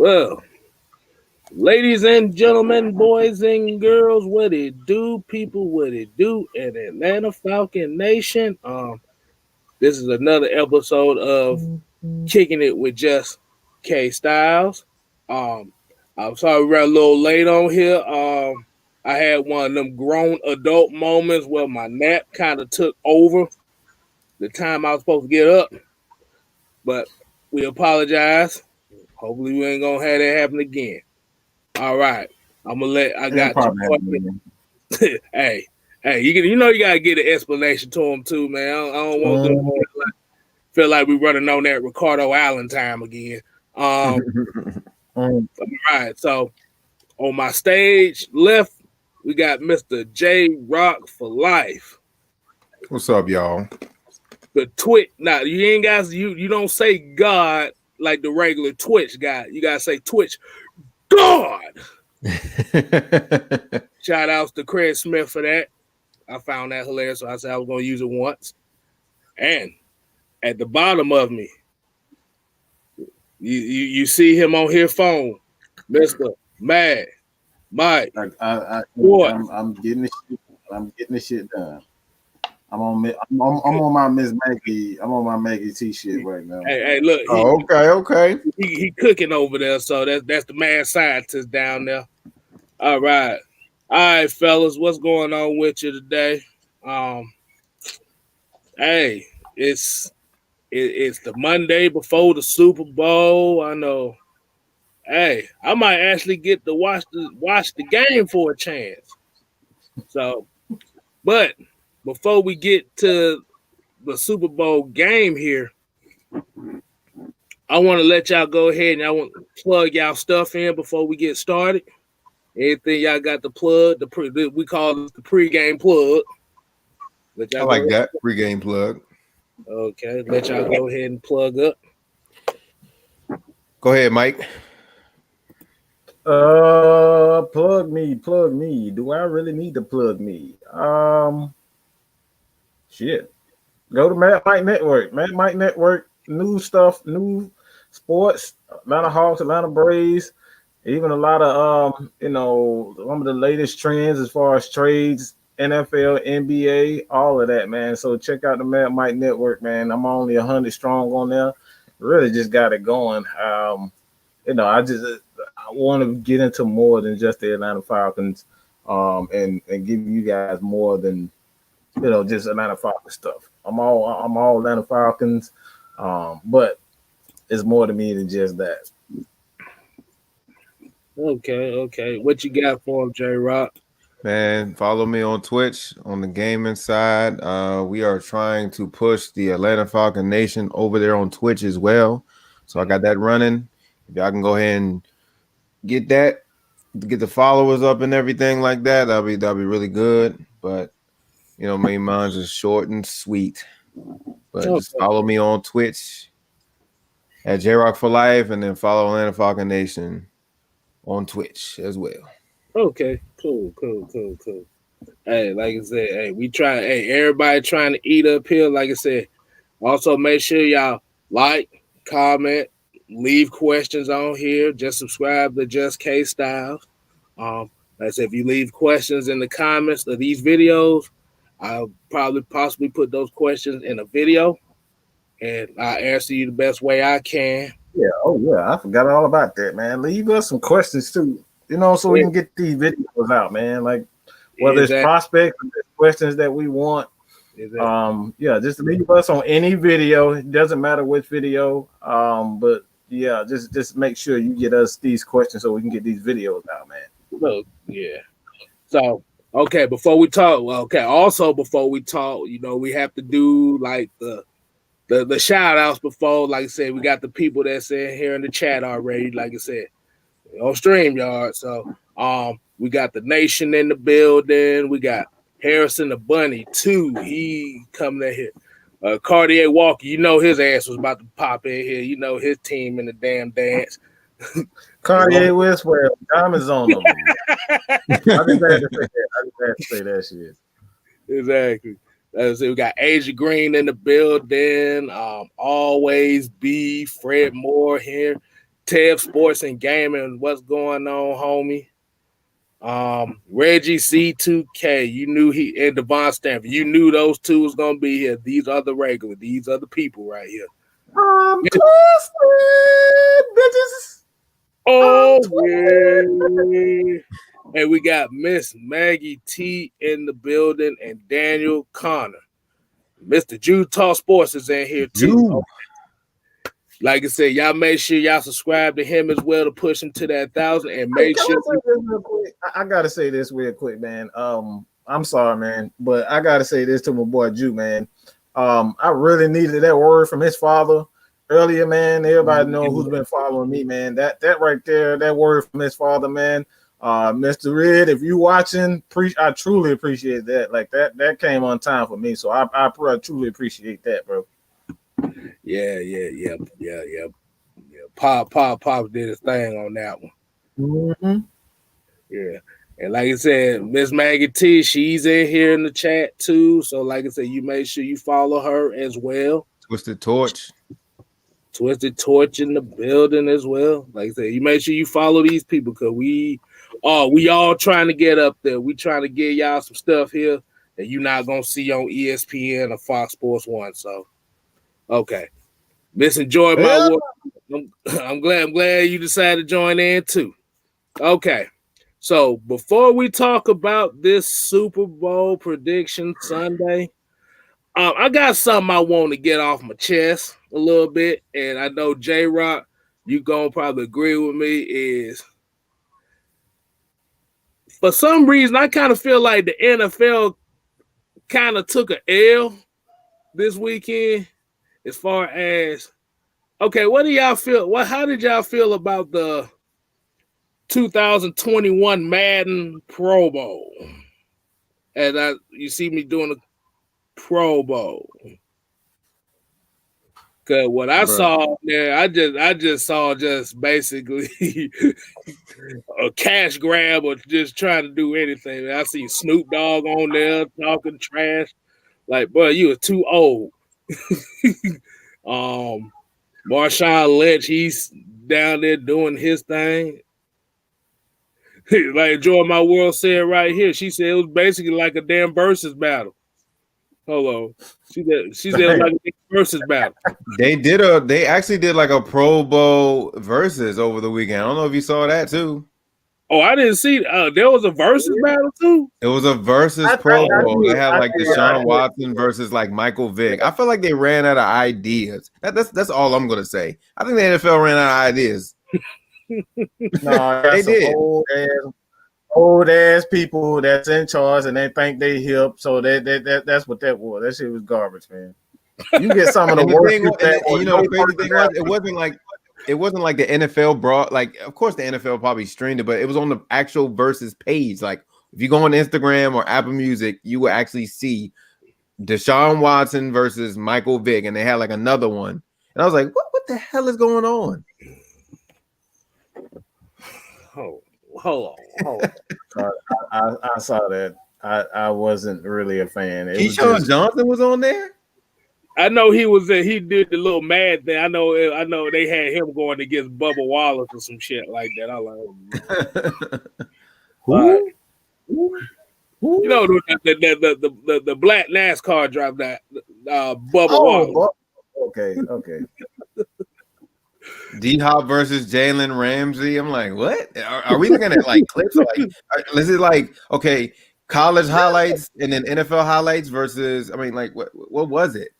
Well, ladies and gentlemen, boys and girls, what it do, people, what it do, in Atlanta Falcon Nation. This is another episode of Kicking It with Just Kstylz. Um, I'm sorry we ran a little late on here. I had one of them grown adult moments where my nap kind of took over the time I was supposed to get up, but we apologize. Hopefully, we ain't gonna have that happen again. All right, I'm gonna let. I It'll got two probably happen questions. hey, you know you gotta get an explanation to them too, man. I don't want them to again. feel like we running on that Ricardo Allen time again. All right, so on my stage left, we got Mr. J Rock for life. What's up, y'all? The Twitch. Now you ain't guys. You don't say God like the regular Twitch guy. You gotta say Twitch God. Shout outs to Craig Smith for that. I found that hilarious, so I said I was gonna use it once. And at the bottom of me, you see him on his phone, Mr. Mad Mike. I'm getting this shit. I'm getting this shit done. I'm on my Miss Maggie. I'm on my Maggie T shit right now. Hey, look. Okay. He cooking over there, so that's the mad scientist down there. All right, fellas, what's going on with you today? Hey, it's the Monday before the Super Bowl. I know. Hey, I might actually get to watch the game for a chance. So, but before we get to the Super Bowl game here, I want to let y'all go ahead and I want to plug y'all stuff in before we get started. Anything y'all got to plug? We call it the pregame plug. I like that pregame plug. Okay, let y'all go ahead and plug up. Go ahead, Mike. Plug me. Do I really need to plug me? Shit. Go to Mad Mike Network. Mad Mike Network, new stuff, new sports, Atlanta Hawks, Atlanta Braves, even a lot of some of the latest trends as far as trades, NFL, NBA, all of that, man. So check out the Mad Mike Network, man. I'm only 100 strong on there. Really just got it going. I want to get into more than just the Atlanta Falcons, and give you guys more than just Atlanta Falcons stuff. I'm all Atlanta Falcons, but it's more to me than just that. Okay. What you got for him, J Rock? Man, follow me on Twitch on the gaming side. We are trying to push the Atlanta Falcon Nation over there on Twitch as well. So I got that running. If y'all can go ahead and get the followers up and everything like that, that'll be really good. But mine's is short and sweet. But just follow me on Twitch at JRock for Life, and then follow Atlanta Falcon Nation on Twitch as well. Okay, cool. Hey, like I said, everybody trying to eat up here. Like I said, also make sure y'all like, comment, leave questions on here. Just subscribe to Just Kstylz. Like I said, if you leave questions in the comments of these videos, I'll probably possibly put those questions in a video, and I'll answer you the best way I can. Yeah, I forgot all about that, man. Leave us some questions too, so we can get these videos out, man. Like whether it's prospects or questions that we want. Exactly. Just leave us on any video. It doesn't matter which video. But yeah, just make sure you get us these questions so we can get these videos out, man. Look, yeah. So before we talk, we have to do like the shout outs before. Like I said, we got the people that's in here in the chat already, like I said, on StreamYard. So we got the Nation in the building. We got Harrison the Bunny too. He coming in here. Cartier Walker, his ass was about to pop in here. His team in the damn dance. Cartier Westwell, diamonds on them. I just had to say that shit. Exactly. So we got Asia Green in the building. Always be Fred Moore here. Tev Sports and Gaming, what's going on, homie? Reggie C2K, you knew he and Devon Stanford, you knew those two was gonna be here. These are the regular, these are the people right here. Twisted, bitches. Oh, yeah. And we got Miss Maggie T in the building and Daniel Connor. Mr. Utah Sports is in here too. Like I said, y'all make sure y'all subscribe to him as well to push him to that 1,000 and make sure. I gotta say this real quick, man. I'm sorry, man, but I gotta say this to my boy Jew, man. I really needed that word from his father earlier, man. Everybody know who's been following me, man. That right there, that word from his father, man. Mr. Red, if you watching, I truly appreciate that. Like that came on time for me, so I truly appreciate that, bro. Yeah. Pop did his thing on that one. Mm-hmm. Yeah. And like I said, Miss Maggie T, she's in here in the chat too. So like I said, you make sure you follow her as well. Twisted Torch in the building as well. Like I said, you make sure you follow these people because we all trying to get up there. We trying to get y'all some stuff here that you're not gonna see on ESPN or Fox Sports 1. So okay. Miss enjoyed my work. I'm glad you decided to join in too. Okay. So before we talk about this Super Bowl prediction Sunday, I got something I want to get off my chest a little bit, and I know J-Rock, you gonna probably agree with me, is for some reason I kind of feel like the NFL kind of took an L this weekend as far as, okay, what do y'all feel? How did y'all feel about the 2021 Madden Pro Bowl? And you see me doing a Pro Bowl. Cause what I saw there, I just saw just basically a cash grab or just trying to do anything. I see Snoop Dogg on there talking trash. Like, bro, you are too old. Marshawn Lynch, he's down there doing his thing. Like Joy My World said right here, she said it was basically like a damn versus battle. Hello. She said it was like a versus battle. They actually did like a Pro Bowl versus over the weekend. I don't know if you saw that too. Oh, I didn't see. There was a versus battle too. It was a versus Pro Bowl. They had like Deshaun Watson versus like Michael Vick. I feel like they ran out of ideas. That's all I'm gonna say. I think the NFL ran out of ideas. No, they did. Old ass people that's in charge and they think they hip. So that's what that was. That shit was garbage, man. You get some of the worst. The crazy thing was, it wasn't like the NFL brought, like, of course the NFL probably streamed it, but it was on the actual versus page. Like if you go on Instagram or Apple Music, you will actually see Deshaun Watson versus Michael Vick, and they had like another one. And I was like, what the hell is going on? Hold on. I saw that. I wasn't really a fan. Keyshawn Johnson was on there. I know he was there. He did the little mad thing. I know they had him going against Bubba Wallace or some shit like that. I like who? You know the black NASCAR driver that Bubba Wallace. Okay. D-Hop versus Jalen Ramsey. I'm like, what? Are we looking at like clips? Like, is it like, okay, college highlights and then NFL highlights versus? I mean, like, what was it?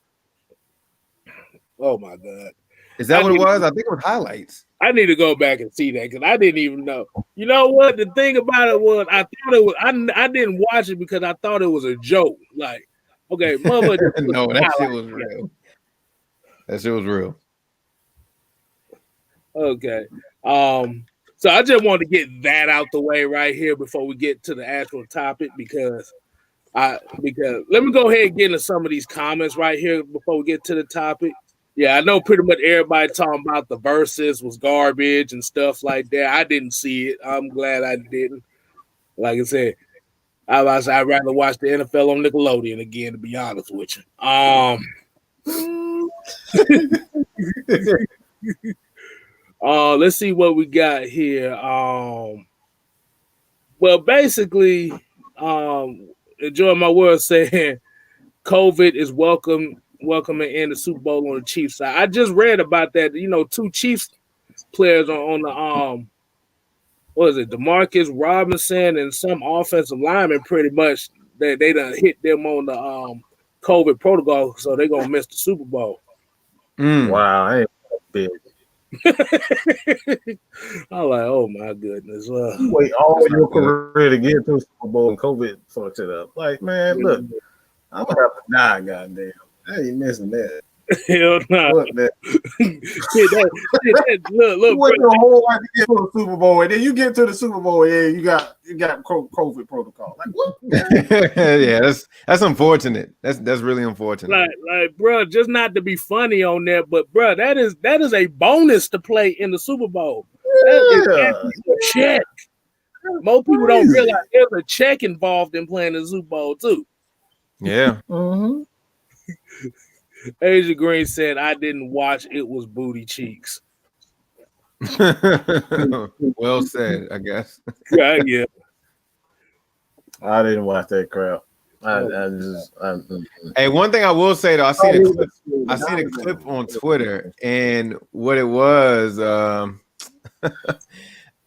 Oh my God! Is that what it was? I think it was highlights. I need to go back and see that because I didn't even know. You know what? The thing about it was, I thought it was. I didn't watch it because I thought it was a joke. Like, okay, mother. No, that shit was real. That shit was real. Okay. So I just want to get that out the way right here before we get to the actual topic because let me go ahead and get into some of these comments right here before we get to the topic. Yeah, I know pretty much everybody talking about the verses was garbage and stuff like that. I didn't see it. I'm glad I didn't. Like I said, I'd rather watch the NFL on Nickelodeon again, to be honest with you. Let's see what we got here. Well, basically, enjoying my word saying COVID is welcoming in the Super Bowl on the Chiefs side. I just read about that. You know, two Chiefs players on the what is it, Demarcus Robinson and some offensive lineman pretty much they done hit them on the COVID protocol, so they're gonna miss the Super Bowl. Wow, I ain't big. I'm like, oh my goodness. You wait all your career to get to the Super Bowl and COVID fucked it up. Like, man, look, I'm gonna have to die, goddamn. I ain't missing that. Hell no. Look, Look, you wait your whole life to get to the Super Bowl, and then you get to the Super Bowl, and you got COVID protocol. Like what? Yeah, that's unfortunate. That's really unfortunate. Like, bro, just not to be funny on there, but bro, that is a bonus to play in the Super Bowl. That is a check. Most people don't realize there's a check involved in playing the Super Bowl too. Yeah. Mm-hmm. Asia Green said, "I didn't watch. It was booty cheeks." Well said, I guess. Yeah. I didn't watch that crap. Hey, one thing I will say though, I seen a clip on Twitter, and what it was, I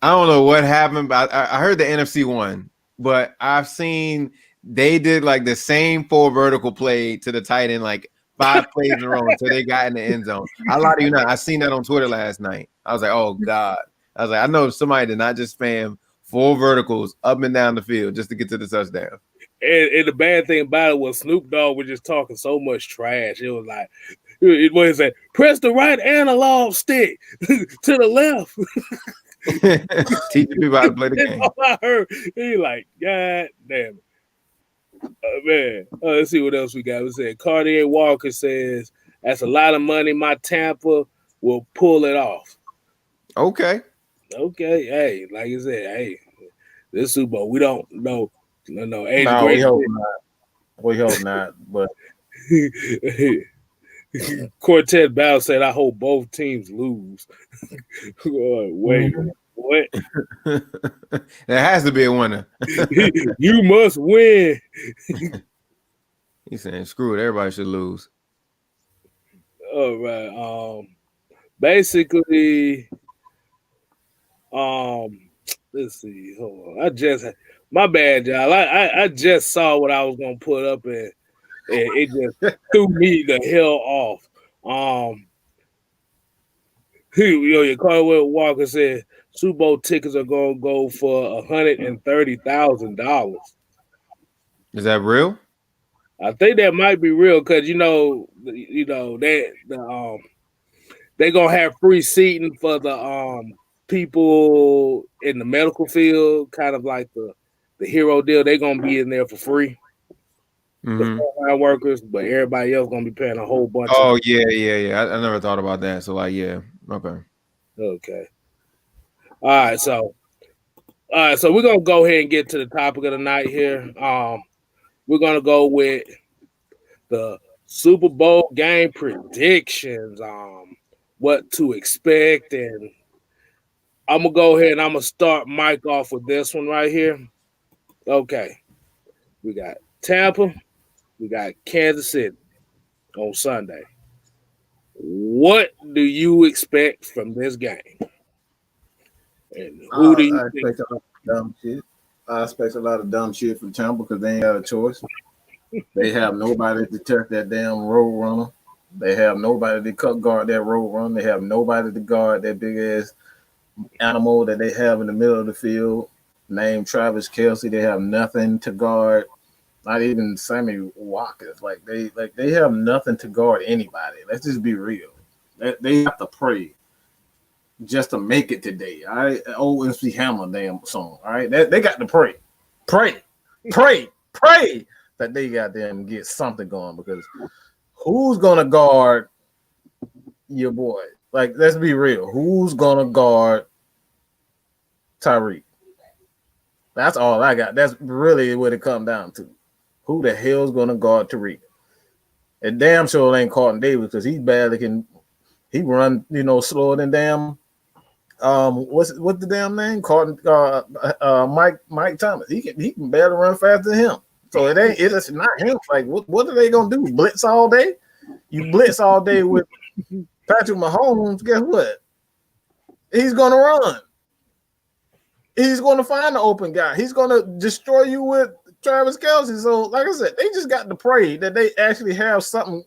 don't know what happened, but I heard the NFC won, but I've seen they did like the same 4 vertical play to the tight end like 5 plays in a row until they got in the end zone. I lie to you not. I seen that on Twitter last night. I was like, oh God. I was like, I know somebody did not just spam 4 verticals up and down the field just to get to the touchdown. And the bad thing about it was Snoop Dogg was just talking so much trash. It was like, what is that? Press the right analog stick to the left. Teaching people how to play the game. All I heard. He like, God damn it. Man, let's see what else we got. We said Cartier Walker says that's a lot of money. My Tampa will pull it off. Okay. Hey, like I said, hey, this Super Bowl, we don't know. No, we hope not. We hope not. But Quartet Bow said, I hope both teams lose. Wait, what? There has to be a winner. You must win. He's saying, screw it, everybody should lose. All right. Basically, let's see. Hold on. My bad, y'all. I just saw what I was gonna put up, and it just threw me the hell off. Your Caldwell Walker said Super Bowl tickets are gonna go for $130,000. Is that real? I think that might be real because they're gonna have free seating for the people in the medical field, kind of like the hero deal. They're gonna be in there for free. Mm-hmm. The frontline workers, but everybody else gonna be paying a whole bunch. Yeah. I never thought about that. So like, yeah, okay. All right, so we're gonna go ahead and get to the topic of the night here. We're gonna go with the Super Bowl game predictions, what to expect, and I'm gonna go ahead and I'm gonna start Mike off with this one right here. Okay, we got Tampa, we got Kansas City on Sunday. What do you expect from this game? And who do you think? Expect a lot of dumb shit. I expect a lot of dumb shit from Tampa because they ain't got a choice. They have nobody to turf that damn road runner. They have nobody to guard that road run. They have nobody to guard that big ass animal that they have in the middle of the field named Travis Kelce. They have nothing to guard. Not even Sammy Watkins. They have nothing to guard anybody. Let's just be real. They have to pray just to make it today. All right. Old MC Hammer damn song. All right. They got to pray that they got them get something going, because who's gonna guard your boy? Like, let's be real. Who's gonna guard Tyreek? That's all I got. That's really what it comes down to. Who the hell's gonna guard Tyreek? And damn sure ain't Carlton Davis, because he barely can. He run, slower than damn What's the damn name? Called Mike Thomas. He can barely run faster than him. So it's not him. Like what are they gonna do? Blitz all day? You blitz all day with Patrick Mahomes, guess what? He's gonna run. He's gonna find the open guy. He's gonna destroy you with Travis Kelsey. So, like I said, they just got to pray that they actually have something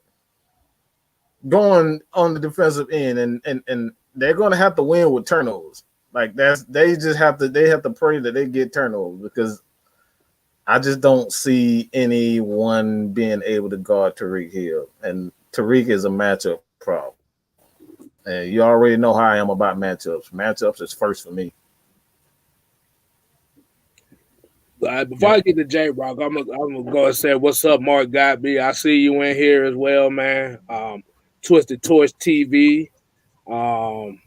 going on the defensive end, and they're gonna have to win with turnovers. Like they have to pray that they get turnovers, because I just don't see anyone being able to guard Tyreek Hill, and Tyreek is a matchup problem. And you already know how I am about matchups. Matchups is first for me. Before I get to J-Rock, I'm gonna go and say what's up, Mark Godby. I see you in here as well, man. Twisted Torch TV. We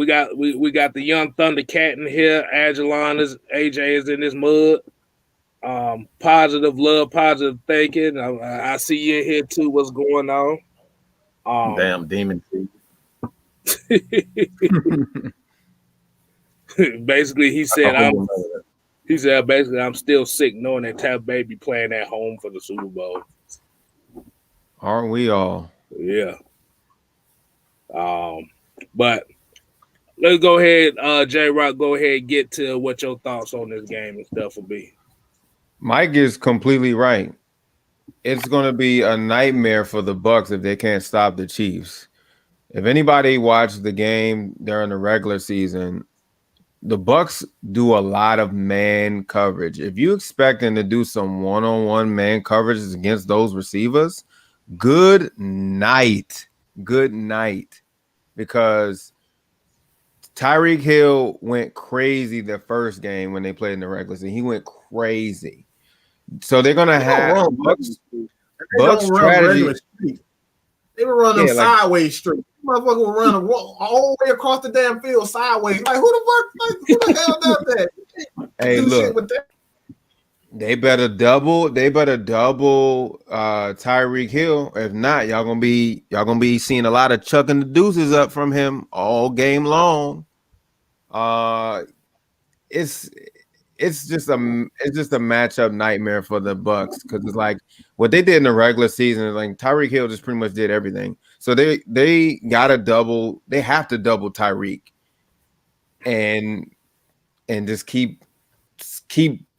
got the young Thundercat in here. AJ is in this mud. Positive love, positive thinking. I see you in here too. What's going on? Damn demon. Basically, he said I'm still sick knowing that Tampa Bay be playing at home for the Super Bowl. Aren't we all? Yeah. But let's go ahead, J-Rock, go ahead and get to what your thoughts on this game and stuff will be. Mike is completely right. It's going to be a nightmare for the Bucs if they can't stop the Chiefs. If anybody watched the game during the regular season, the Bucs do a lot of man coverage. If you expect them to do some one-on-one man coverages against those receivers, good night. Good night. Because Tyreek Hill went crazy the first game when they played in the regular season. He went crazy. So they're going to have Bucs strategy. They were running sideways street. Motherfucker will run all the way across the damn field sideways. Like, who the hell does that? Hey, look, they better double Tyreek Hill. If not, y'all gonna be seeing a lot of chucking the deuces up from him all game long. It's just a matchup nightmare for the Bucs, because it's like what they did in the regular season. Like Tyreek Hill just pretty much did everything. So they have to double Tyreek and just keep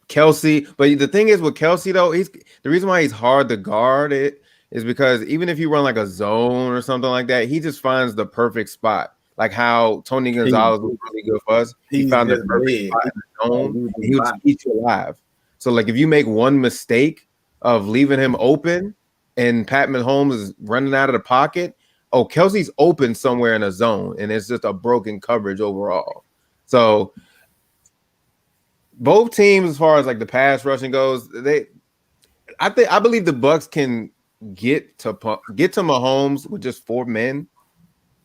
Kelsey. But the thing is with Kelsey though, the reason why he's hard to guard it is because even if you run like a zone or something like that, he just finds the perfect spot. Like how Tony Gonzalez was really good for us. He found the perfect spot in the zone. He would eat you alive. So like if you make one mistake of leaving him open and Pat Mahomes is running out of the pocket, Kelsey's open somewhere in a zone, and it's just a broken coverage overall. So both teams, as far as like the pass rushing goes, I believe the Bucs can get to Mahomes with just 4 men.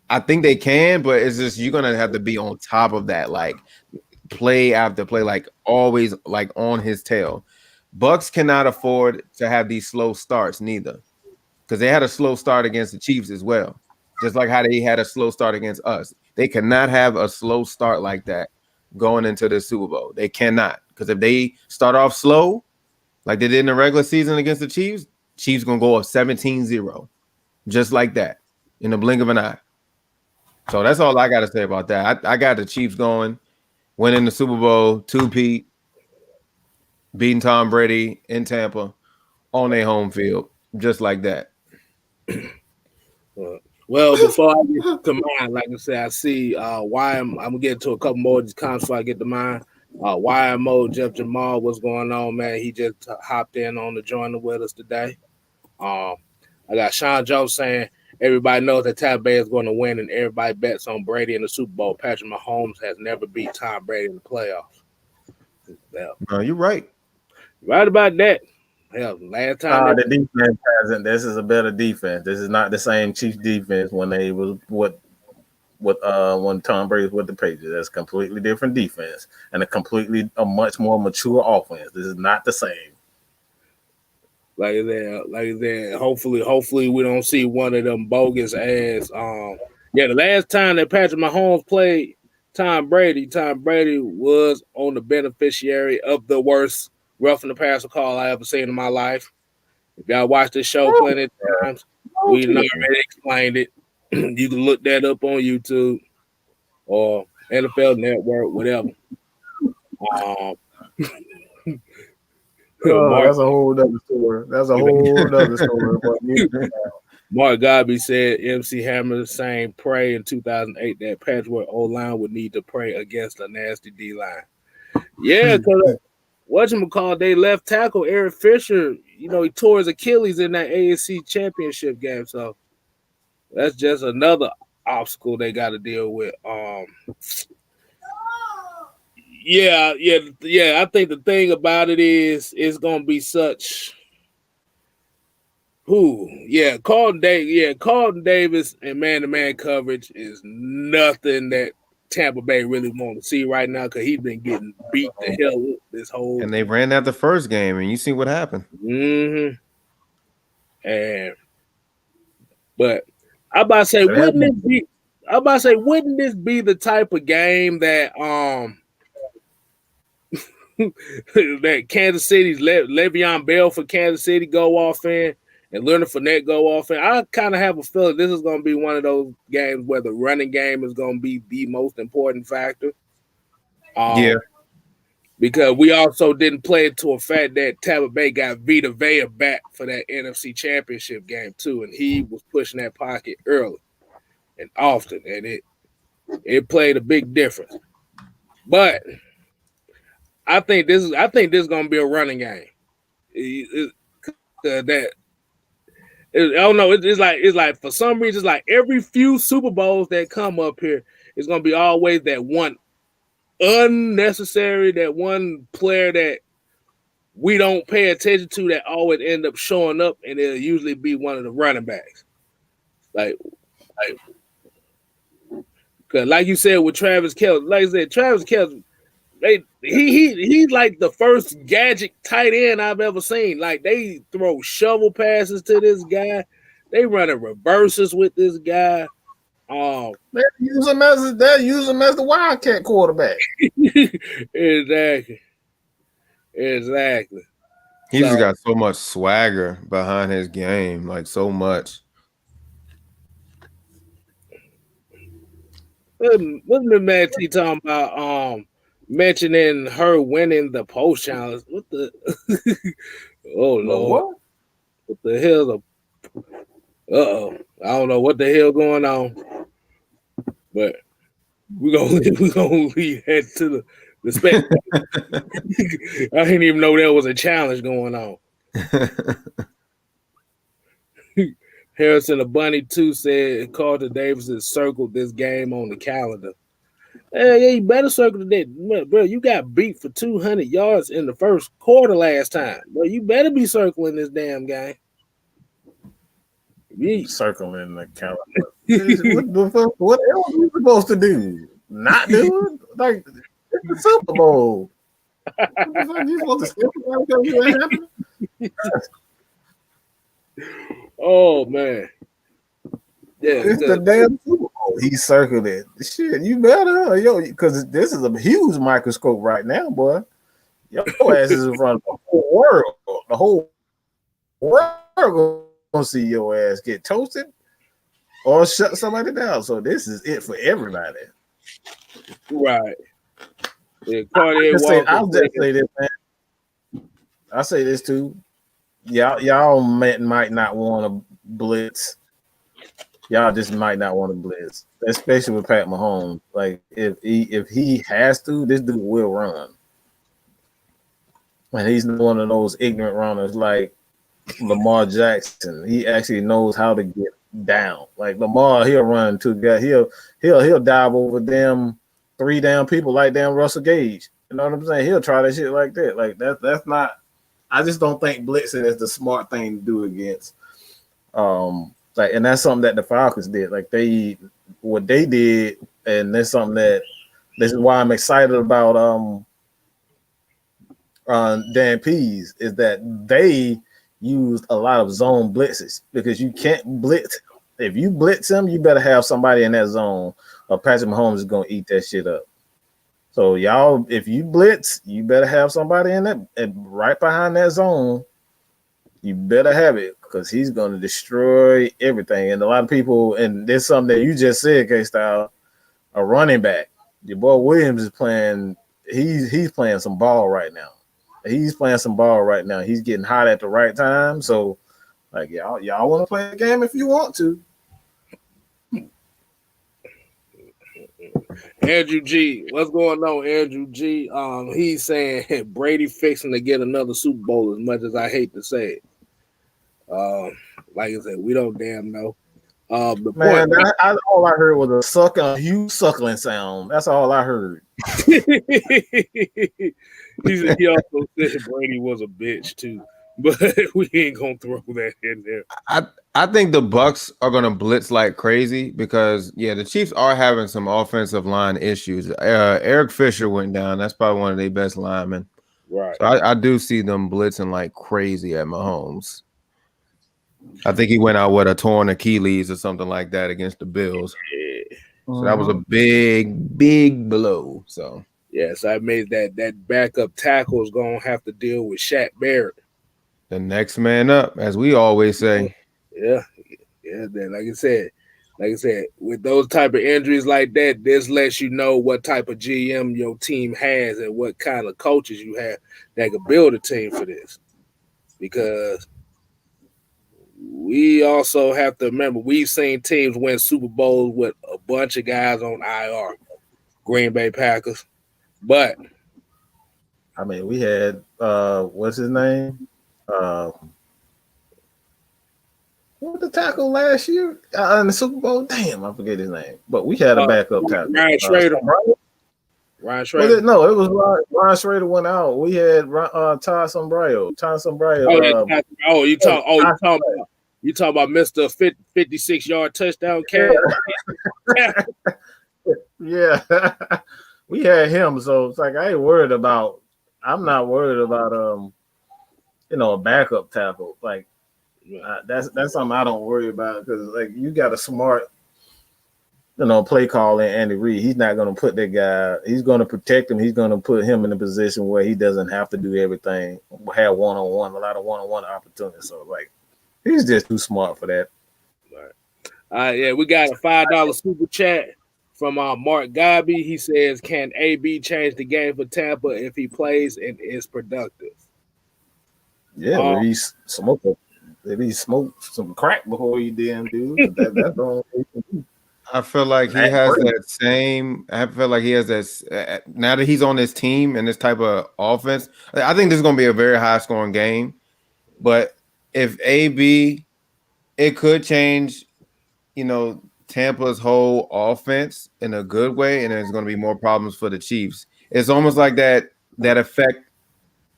I think they can, but it's just you're gonna have to be on top of that, like play after play, like always, like on his tail. Bucs cannot afford to have these slow starts neither, because they had a slow start against the Chiefs as well, just like how they had a slow start against us. They cannot have a slow start like that going into the Super Bowl. They cannot, because if they start off slow, like they did in the regular season against the Chiefs gonna go up 17-0, just like that, in the blink of an eye. So that's all I got to say about that. I got the Chiefs going, winning the Super Bowl, 2-peat, beating Tom Brady in Tampa on their home field, just like that. Well, before I get to mine, like I said, I see why I'm gonna get to a couple more of these comments before I get to mine. YMO Jeff Jamal, what's going on, man? He just hopped in on the joiner with us today. I got Sean Jones saying everybody knows that Tampa Bay is going to win, and everybody bets on Brady in the Super Bowl. Patrick Mahomes has never beat Tom Brady in the playoffs. Yeah. No, you're right. Right about that. Hell, last time the defense hasn't. This is a better defense. This is not the same Chiefs defense when they was when Tom Brady was with the Patriots. That's a completely different defense and a much more mature offense. This is not the same. Like that. Hopefully we don't see one of them bogus ass Yeah, the last time that Patrick Mahomes played Tom Brady was on the beneficiary of the worst roughing the passer call I ever seen in my life. If y'all watched this show plenty of times, we done already explained it. You can look that up on YouTube or NFL Network, whatever. Mark, That's a whole other story. That's a whole other story. Mark Godby said MC Hammer saying pray in 2008 that Patchwork O-line would need to pray against a nasty D-line. Yeah, because whatchamacallit, they left tackle Eric Fisher, he tore his Achilles in that AFC championship game. So that's just another obstacle they got to deal with. Yeah. I think the thing about it is it's gonna be such. Carlton Davis and man-to-man coverage is nothing that Tampa Bay really want to see right now because he's been getting beat the hell up this whole. And they ran that the first game, and you see what happened. Mm-hmm. But I about to say, wouldn't this be the type of game that that Kansas City's Le'Veon Bell for Kansas City go off in and Leonard Fournette go off in? I kind of have a feeling this is going to be one of those games where the running game is going to be the most important factor. Because we also didn't play it to a fact that Tampa Bay got Vita Vea back for that NFC Championship game too, and he was pushing that pocket early and often, and it played a big difference. But I think this is going to be a running game. I don't know. It's like for some reason, it's like every few Super Bowls that come up here, it's going to be always that one unnecessary, that one player that we don't pay attention to that always end up showing up, and it'll usually be one of the running backs. Because like you said with Travis Kelce, he's like the first gadget tight end I've ever seen. Like they throw shovel passes to this guy, they running reverses with this guy. They use him as the Wildcat quarterback. Exactly. He just got so much swagger behind his game, like so much. What's the man T talking about? Mentioning her winning the post challenge. What the? Oh Lord! What the hell? I don't know what the hell going on. But we're gonna leave that to the spectator. I didn't even know there was a challenge going on. Harrison the Bunny too said Carlton Davis has circled this game on the calendar. Yeah, you better circle that, bro. You got beat for 200 yards in the first quarter last time, bro. You better be circling this damn game. Circling the calendar. What else are you supposed to do? Not do it? Like it's the Super Bowl. What the fuck you supposed to skip it? Oh man. Yeah, it's the damn Super Bowl. He circled it. Shit, you better, because this is a huge microscope right now, boy. Your ass is in front of the whole world. The whole world gonna see your ass get toasted or shut somebody down. So this is it for everybody. Right. Yeah, I'll just say this, man. I'll say this too. Y'all might not want to blitz. Y'all just might not want to blitz, especially with Pat Mahomes. Like if he has to, this dude will run. And he's one of those ignorant runners like Lamar Jackson. He actually knows how to get down. Like Lamar, he'll run two guys. He'll dive over them 3 damn people like damn Russell Gage. You know what I'm saying? He'll try that shit like that. Like that's not. I just don't think blitzing is the smart thing to do against. And that's something that the Falcons did. Like what they did, and that's something this is why I'm excited about Dan Pease, is that they used a lot of zone blitzes because you can't blitz if you blitz him, you better have somebody in that zone, or Patrick Mahomes is gonna eat that shit up. So y'all, if you blitz, you better have somebody in that right behind that zone. You better have it because he's gonna destroy everything. And a lot of people, and there's something that you just said, Kstylz, a running back. Your boy Williams is playing. He's playing some ball right now. He's playing some ball right now. He's getting hot at the right time. So, like y'all want to play the game if you want to. Andrew G, what's going on, Andrew G? He's saying Brady fixing to get another Super Bowl. As much as I hate to say it, like I said, we don't damn know. The Man, point, all I heard was a huge suckling sound. That's all I heard. he also said Brady was a bitch too, but we ain't gonna throw that in there. I think the Bucks are gonna blitz like crazy because the Chiefs are having some offensive line issues. Eric Fisher went down. That's probably one of their best linemen. Right. So I do see them blitzing like crazy at Mahomes. I think he went out with a torn Achilles or something like that against the Bills. Yeah. So that was a big blow. So yes, I made that backup tackle is gonna have to deal with Shaq Barrett. The next man up, as we always say. Yeah. Then like I said, with those type of injuries like that, this lets you know what type of GM your team has and what kind of coaches you have that could build a team for this. Because we also have to remember we've seen teams win Super Bowls with a bunch of guys on IR, Green Bay Packers. But I mean, we had what's his name? What the tackle last year in the Super Bowl? Damn, I forget his name. But we had a backup tackle. Ryan Schrader. Ryan Schrader. Was it? No, it was Ryan Schrader went out. We had Todd Sombrero. You talk about Mr. 56-yard touchdown catch. Yeah. We had him, so it's like I'm not worried about a backup tackle. Like that's something I don't worry about because like you got a smart play call in Andy Reid. He's not going to put that guy. He's going to protect him. He's going to put him in a position where he doesn't have to do everything. Have one-on-one, a lot of one-on-one opportunities. So like he's just too smart for that. Right. We got a $5 super chat from Mark Gobby. He says, "Can AB change the game for Tampa if he plays and is productive?" Yeah, if he smoked some crack before he did, dude. That's the only way he can do. I feel like he has that same. I feel like he has that. Now that he's on this team and this type of offense, I think this is going to be a very high scoring game. But if AB, it could change, Tampa's whole offense in a good way, and there's going to be more problems for the Chiefs. It's almost like that effect,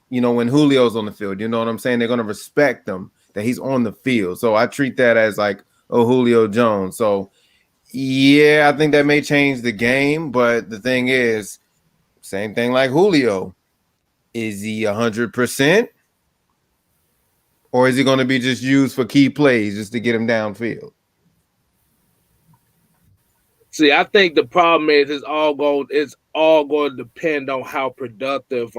when Julio's on the field. You know what I'm saying? They're going to respect him that he's on the field. So I treat that as like Julio Jones. So. Yeah, I think that may change the game, but the thing is, same thing like Julio. Is he 100%? Or is he going to be just used for key plays just to get him downfield? See, I think the problem is it's all going to depend on how productive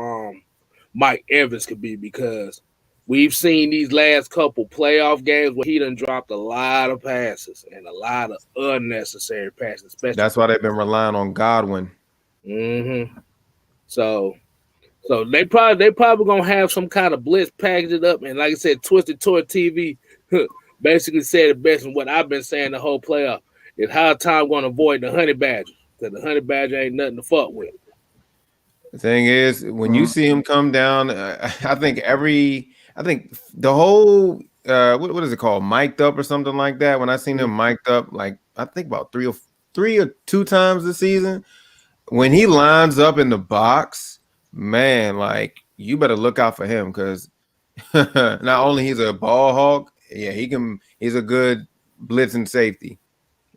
Mike Evans could be because we've seen these last couple playoff games where he done dropped a lot of passes and a lot of unnecessary passes. Especially that's why they've been relying on Godwin. Mm-hmm. So they probably gonna have some kind of blitz packaged up, and like I said, Twisted Toy TV basically said it best. And what I've been saying the whole playoff is how time going to avoid the honey badger because the honey badger ain't nothing to fuck with. The thing is, when you see him come down, I think the whole what is it called, mic'd up or something like that. When I seen him mic'd up, like I think about three or two times this season, when he lines up in the box, man, like you better look out for him because not only he's a ball hawk, he's a good blitzing safety.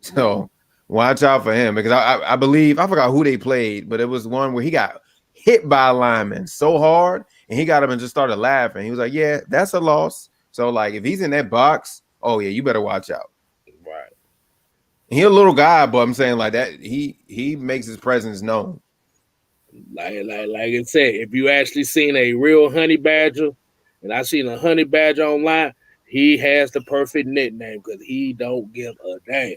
So watch out for him because I believe I forgot who they played, but it was one where he got hit by a lineman so hard and he got up and just started laughing. He was like, yeah, that's a loss. So like if he's in that box, oh yeah, you better watch out. Right. He a little guy, but I'm saying like that he makes his presence known. Like I said, if you actually seen a real honey badger, and I seen a honey badger online, he has the perfect nickname because he don't give a damn.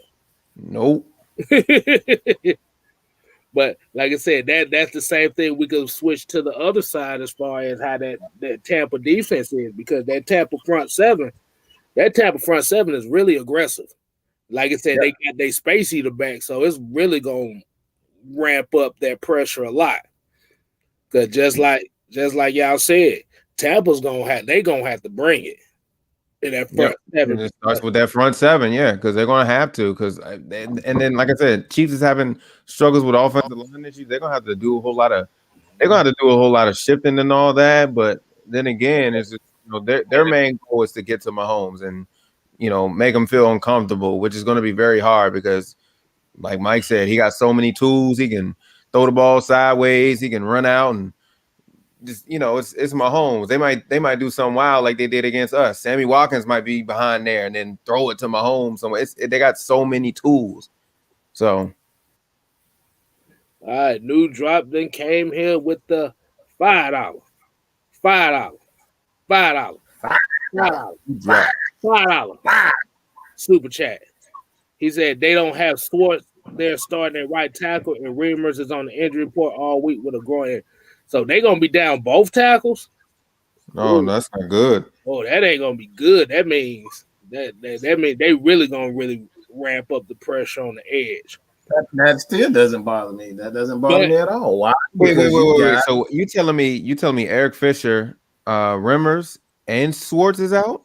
Nope. But like I said, that's the same thing. We could switch to the other side as far as how that Tampa defense is, because that Tampa front seven is really aggressive. Like I said, Yeah. they got their space eater back, so it's really gonna ramp up that pressure a lot. Cause just like y'all said, Tampa's gonna have to bring it in that front seven. It starts with that front seven, yeah, because they're gonna have to. Because and then, like I said, Chiefs is having struggles with offensive line issues. They're gonna have to do a whole lot of shifting and all that. But then again, it's just, their main goal is to get to Mahomes and make them feel uncomfortable, which is going to be very hard because, like Mike said, he got so many tools. He can throw the ball sideways. He can run out and just it's Mahomes. They might do something wild like they did against us. Sammy Watkins might be behind there and then throw it to Mahomes somewhere. They got so many tools. So, All right, new drop then came here with the $5, $5, $5, $5 super chat. He said they don't have Swartz. They're starting at right tackle, and Reimers is on the injury report all week with a groin. So they're gonna be down both tackles. no, that's not good. Oh, that ain't gonna be good. That means that means they really gonna ramp up the pressure on the edge. That still doesn't bother me. That doesn't bother me at all. Why? Wait. So you telling me Eric Fisher, Rimmers, and Swartz is out?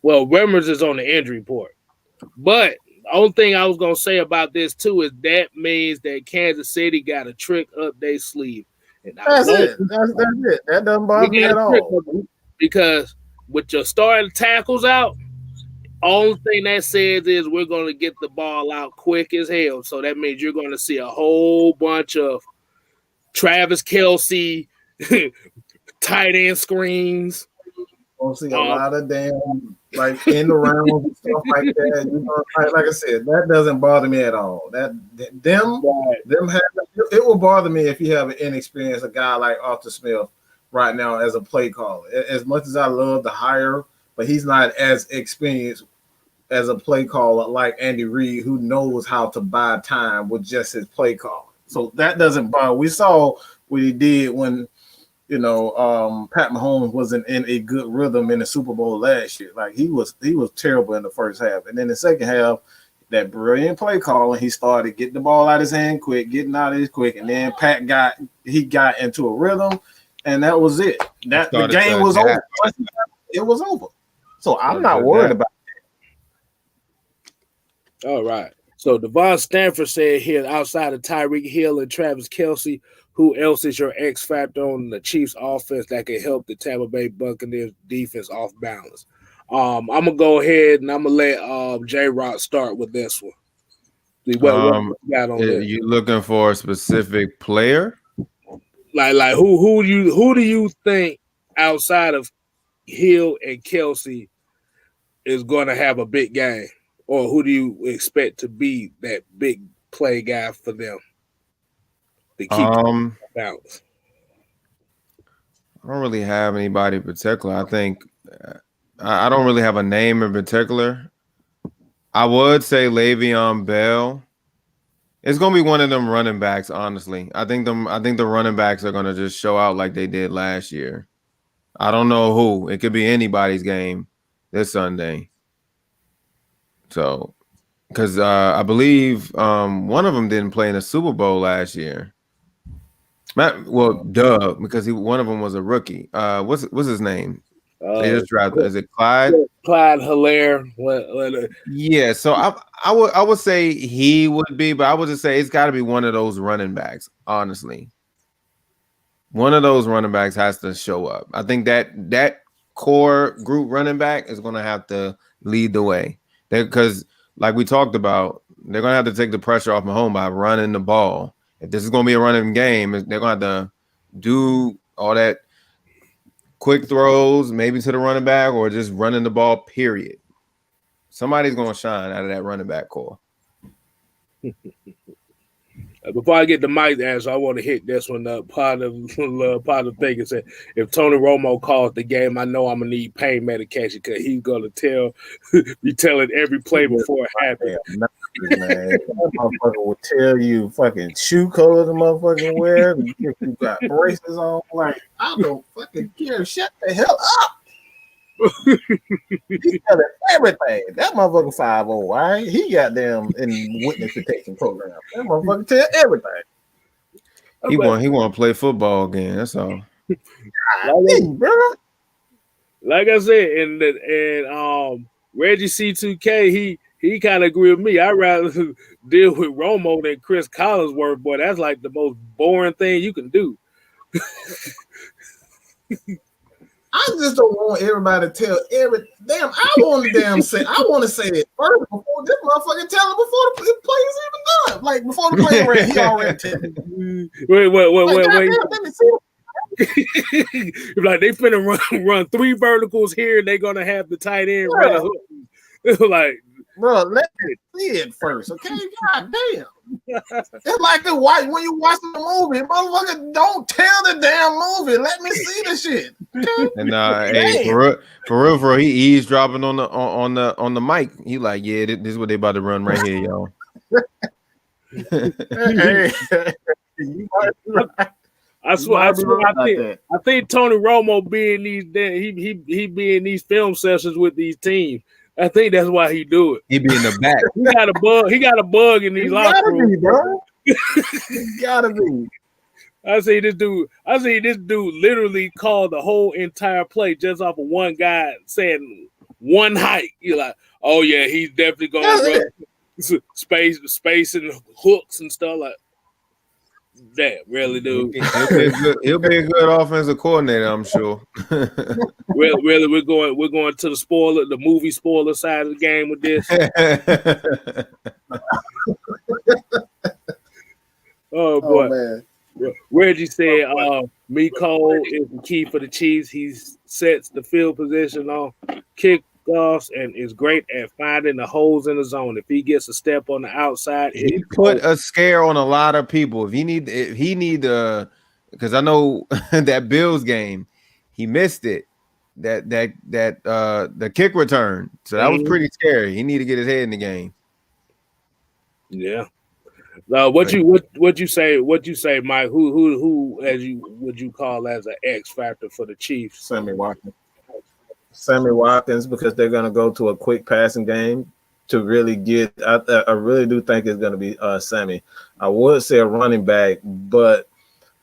Well, Reimers is on the injury report, but the only thing I was gonna say about this too is that means that Kansas City got a trick up their sleeve. And that's it. That's it. That doesn't bother me at all. Because with your starting tackles out, only thing that says is we're going to get the ball out quick as hell. So that means you're going to see a whole bunch of Travis Kelce tight end screens. We'll see a lot of damn like in the round and stuff like that. Like I said, that doesn't bother me at all. Them it will bother me if you have an inexperienced a guy like Arthur Smith right now as a play caller. As much as I love the hire, but he's not as experienced as a play caller like Andy Reid, who knows how to buy time with just his play call. So that doesn't bother. We saw what he did when Pat Mahomes wasn't in a good rhythm in the Super Bowl last year. Like he was terrible in the first half, and then the second half, that brilliant play call, and he started getting the ball out of his hand quick, getting out of his quick, and then Pat got into a rhythm, and that was it. That the game was over. It was over. So I'm not worried about it. All right. So Devon Stanford said here, outside of Tyreek Hill and Travis Kelce, who else is your X factor on the Chiefs offense that can help the Tampa Bay Buccaneers defense off balance? I'm gonna go ahead and I'm gonna let J-Rock start with this one. What got on there? You looking for a specific player? Like who do you think outside of Hill and Kelce is gonna have a big game? Or who do you expect to be that big play guy for them to keep balance? I don't really have anybody in particular. I think I don't really have a name in particular. I would say Le'Veon Bell. It's gonna be one of them running backs. Honestly, I think the running backs are gonna just show out like they did last year. I don't know who. It could be anybody's game this Sunday. So, because I believe one of them didn't play in the Super Bowl last year. Because one of them was a rookie. What's his name? They just drafted. Is it Clyde? Clyde Hilaire. Yeah. So I would say he would be, but I would just say it's got to be one of those running backs. Honestly, one of those running backs has to show up. I think that core group running back is going to have to lead the way. Because, like we talked about, they're going to have to take the pressure off Mahomes by running the ball. If this is going to be a running game, they're going to have to do all that quick throws, maybe to the running back, or just running the ball, period. Somebody's going to shine out of that running back core. Before I get to Mike's answer, I want to hit this one up. Part of thinking said, if Tony Romo calls the game, I know I'm gonna need pain medication because he's gonna be telling every play before it happens. Man, that motherfucker will tell you fucking shoe color the motherfucking wear. If you got braces on, like I don't fucking care. Shut the hell up. He's telling everything. That motherfucker 5'0", all right? He got them in witness protection program. That motherfucker tell everything. He want to play football again. That's all. Like I said, and Reggie C2K, he kind of agree with me. I'd rather deal with Romo than Chris Collinsworth, boy. That's like the most boring thing you can do. I just don't want everybody to tell damn. I want to say it first before this motherfucker tell him before the play is even done. Like before the play ran, he already tell me. Wait. Like they finna run 3 verticals here, and they're gonna have the tight end run a hook. Like, bro, let me see it first, okay? God damn. It's like when you watch the movie, motherfucker, don't tell the damn movie. Let me see the shit. Okay? And hey, for real, he eavesdropping on the mic. He like, yeah, this is what they about to run right here, y'all. Hey, I think Tony Romo being he be in these film sessions with these teams. I think that's why he do it. He be in the back. He got a bug in these locker rooms, bro. He gotta be. I see this dude literally called the whole entire play just off of one guy saying one hike. You're like, oh yeah, he's definitely gonna run space and hooks and stuff like. Damn, really, dude. He'll be a good offensive coordinator, I'm sure. Really, we're going to the movie spoiler side of the game with this. Oh boy, man. Reggie said, Miko is the key for the Chiefs. He sets the field position on kickoffs and is great at finding the holes in the zone. If he gets a step on the outside, he put a scare on a lot of people. If he need because I know that Bills game, he missed it. The kick return. So that was pretty scary. He need to get his head in the game. Yeah. What you say, Mike? Who would you call as an X factor for the Chiefs? Sammy Watkins, because they're going to go to a quick passing game to really get. I really do think it's going to be Sammy. I would say a running back, but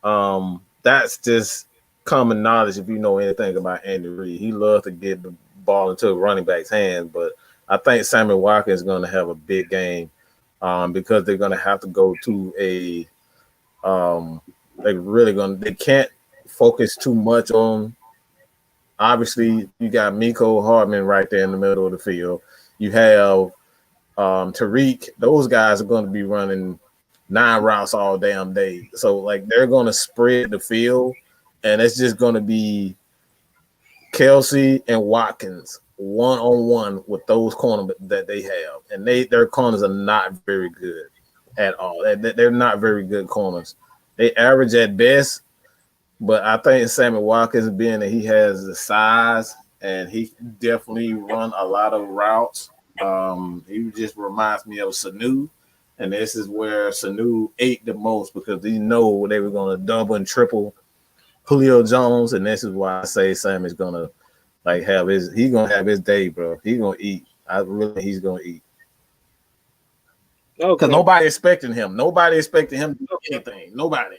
that's just common knowledge if you know anything about Andy Reid. He loves to get the ball into a running back's hands, but I think Sammy Watkins is going to have a big game because they're going to have to go to a. They can't focus too much on. Obviously, you got Miko Hardman right there in the middle of the field. You have Tariq. Those guys are going to be running 9 routes all damn day. So, like, they're going to spread the field, and it's just going to be Kelsey and Watkins one-on-one with those corners that they have. And their corners are not very good at all. They're not very good corners. They average at best. But I think Sammy Watkins, being that he has the size and he definitely run a lot of routes, he just reminds me of Sanu. And this is where Sanu ate the most because they know they were going to double and triple Julio Jones. And this is why I say Sammy's going to have his day, bro. He's going to eat. He's going to eat. Because nobody expecting him. Nobody expecting him to do anything. Nobody.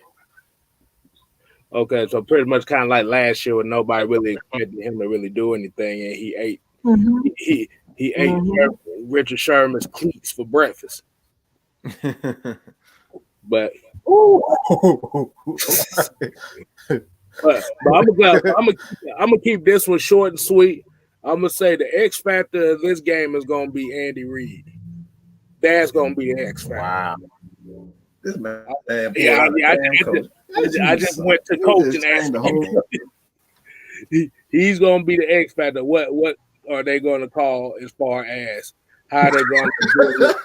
Okay, so pretty much kind of like last year when nobody really expected him to really do anything, and he ate. Mm-hmm. He ate Richard Sherman's cleats for breakfast. But I'm gonna keep this one short and sweet. I'm gonna say the X factor of this game is gonna be Andy Reid. That's gonna be the X factor. Wow. This man, I just went to coach and asked him. He's gonna be the X factor. What are they gonna call as far as how they're gonna do it?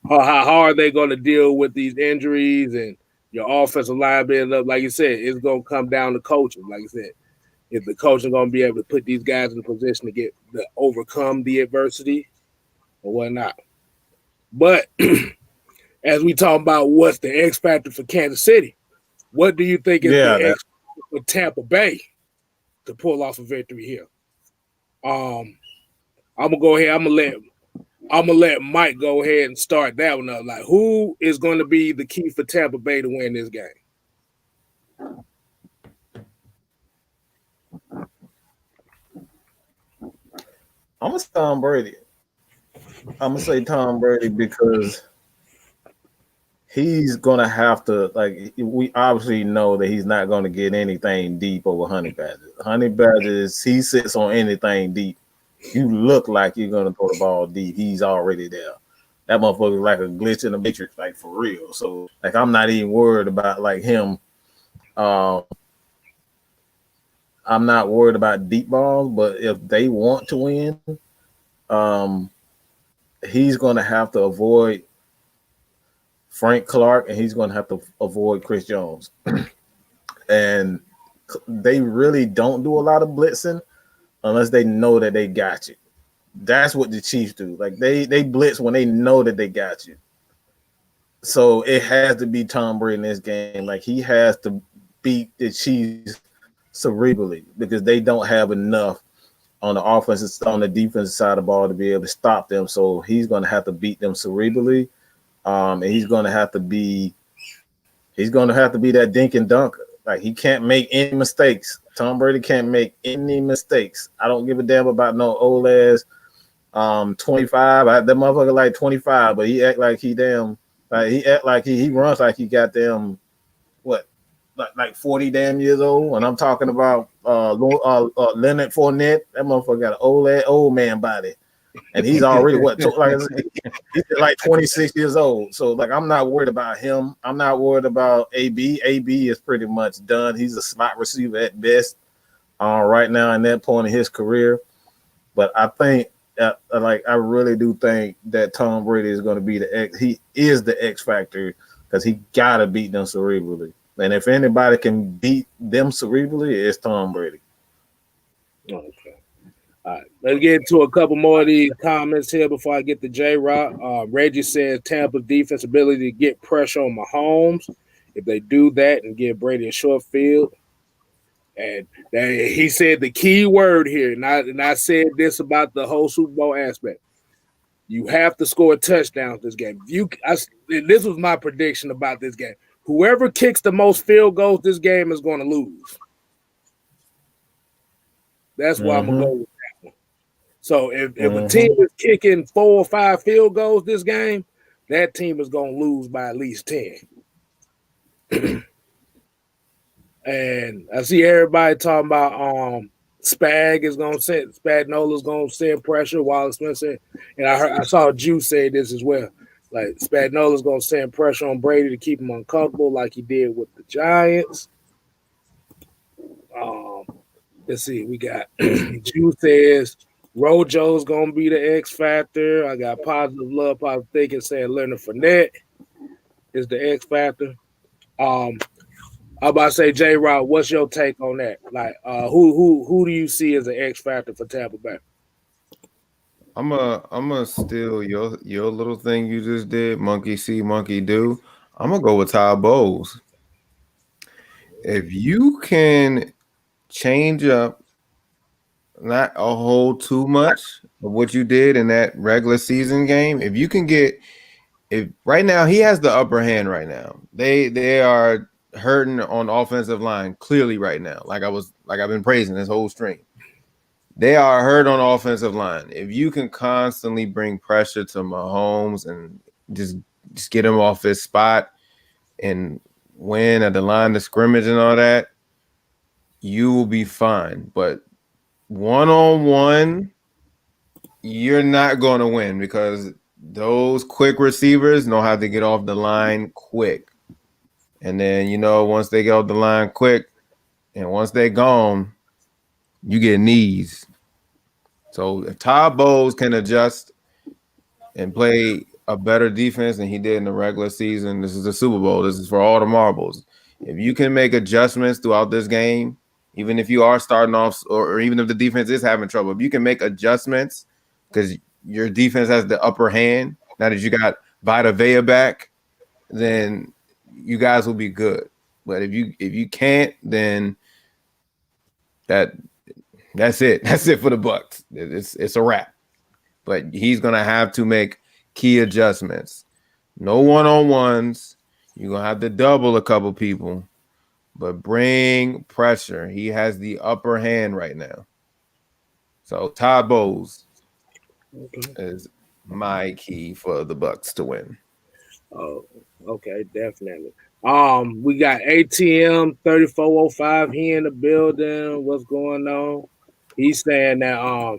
How hard they going to deal with these injuries and your offensive line being up? Like you said, it's going to come down to coaching. Like you said, if the coaching going to be able to put these guys in a position to overcome the adversity or whatnot. But as we talk about what's the X factor for Kansas City, what do you think is the X factor for Tampa Bay to pull off a victory here? I'm gonna go ahead. I'm gonna let Mike go ahead and start that one up. Like, who is going to be the key for Tampa Bay to win this game? I'm gonna say Tom Brady. I'm gonna say Tom Brady because he's gonna have to, like, we obviously know that he's not gonna get anything deep over Honey Badger. Honey Badger, he sits on anything deep. You look like you're gonna throw the ball deep. He's already there. That motherfucker is like a glitch in the matrix, like for real. So like I'm not even worried about like him. I'm not worried about deep balls, but if they want to win, he's gonna have to avoid Frank Clark, and he's going to have to avoid Chris Jones. And they really don't do a lot of blitzing unless they know that they got you. That's what the Chiefs do. Like they blitz when they know that they got you. So it has to be Tom Brady in this game. Like he has to beat the Chiefs cerebrally because they don't have enough on the offensive, on the defensive side of the ball to be able to stop them. So he's going to have to beat them cerebrally. And he's going to have to be that dink and dunk. Like he can't make any mistakes. Tom Brady can't make any mistakes. I don't give a damn about no old ass 25. That motherfucker like 25, but he act like he damn, like he act like he runs like he got them what, like 40 damn years old. And I'm talking about Leonard Fournette. That motherfucker got an old man body. And he's already he's like 26 years old. So like I'm not worried about him. I'm not worried about AB. AB is pretty much done. He's a slot receiver at best right now in that point in his career. But I think I really do think that Tom Brady is going to be he is the X factor because he gotta beat them cerebrally. And if anybody can beat them cerebrally, it's Tom Brady. Okay. All right, let's get into a couple more of these comments here before I get to J-Rock. Reggie says Tampa's defense ability to get pressure on Mahomes. If they do that and give Brady a short field. And he said the key word here, and I said this about the whole Super Bowl aspect. You have to score touchdowns this game. This was my prediction about this game. Whoever kicks the most field goals this game is going to lose. That's why I'm going to go with that one. So if a team is kicking 4 or 5 field goals this game, that team is going to lose by at least 10. And I see everybody talking about Spagnola's going to send pressure, Wallace Spencer. And I saw Juice say this as well. Like Spagnola's going to send pressure on Brady to keep him uncomfortable like he did with the Giants. Let's see. We got Juice says Rojo's going to be the X factor. I got Positive Love, Positive Thinking saying Leonard Fournette is the X factor. I'm about to say, J-Rock, what's your take on that? Like, who do you see as an X factor for Tampa Bay? I'm a steal your little thing you just did, monkey see, monkey do. I'm gonna go with Todd Bowles. If you can change up not a whole too much of what you did in that regular season game, if you can if right now he has the upper hand right now. They are hurting on the offensive line clearly right now. Like I've been praising this whole stream. They are hurt on the offensive line. If you can constantly bring pressure to Mahomes and just get him off his spot and win at the line of scrimmage and all that, you will be fine. But one-on-one, you're not going to win because those quick receivers know how to get off the line quick. And then, once they get off the line quick and once they're gone, you get knees. So if Todd Bowles can adjust and play a better defense than he did in the regular season, this is the Super Bowl. This is for all the marbles. If you can make adjustments throughout this game, even if you are starting off, or even if the defense is having trouble, if you can make adjustments because your defense has the upper hand, now that you got Vita Vea back, then you guys will be good. But if you can't, then that's it. That's it for the Bucks. It's a wrap. But he's gonna have to make key adjustments. No one-on-ones. You're gonna have to double a couple people, but bring pressure. He has the upper hand right now. So Todd Bowles is my key for the Bucks to win. Oh, okay, definitely. We got ATM 3405. He in the building. What's going on? He's saying that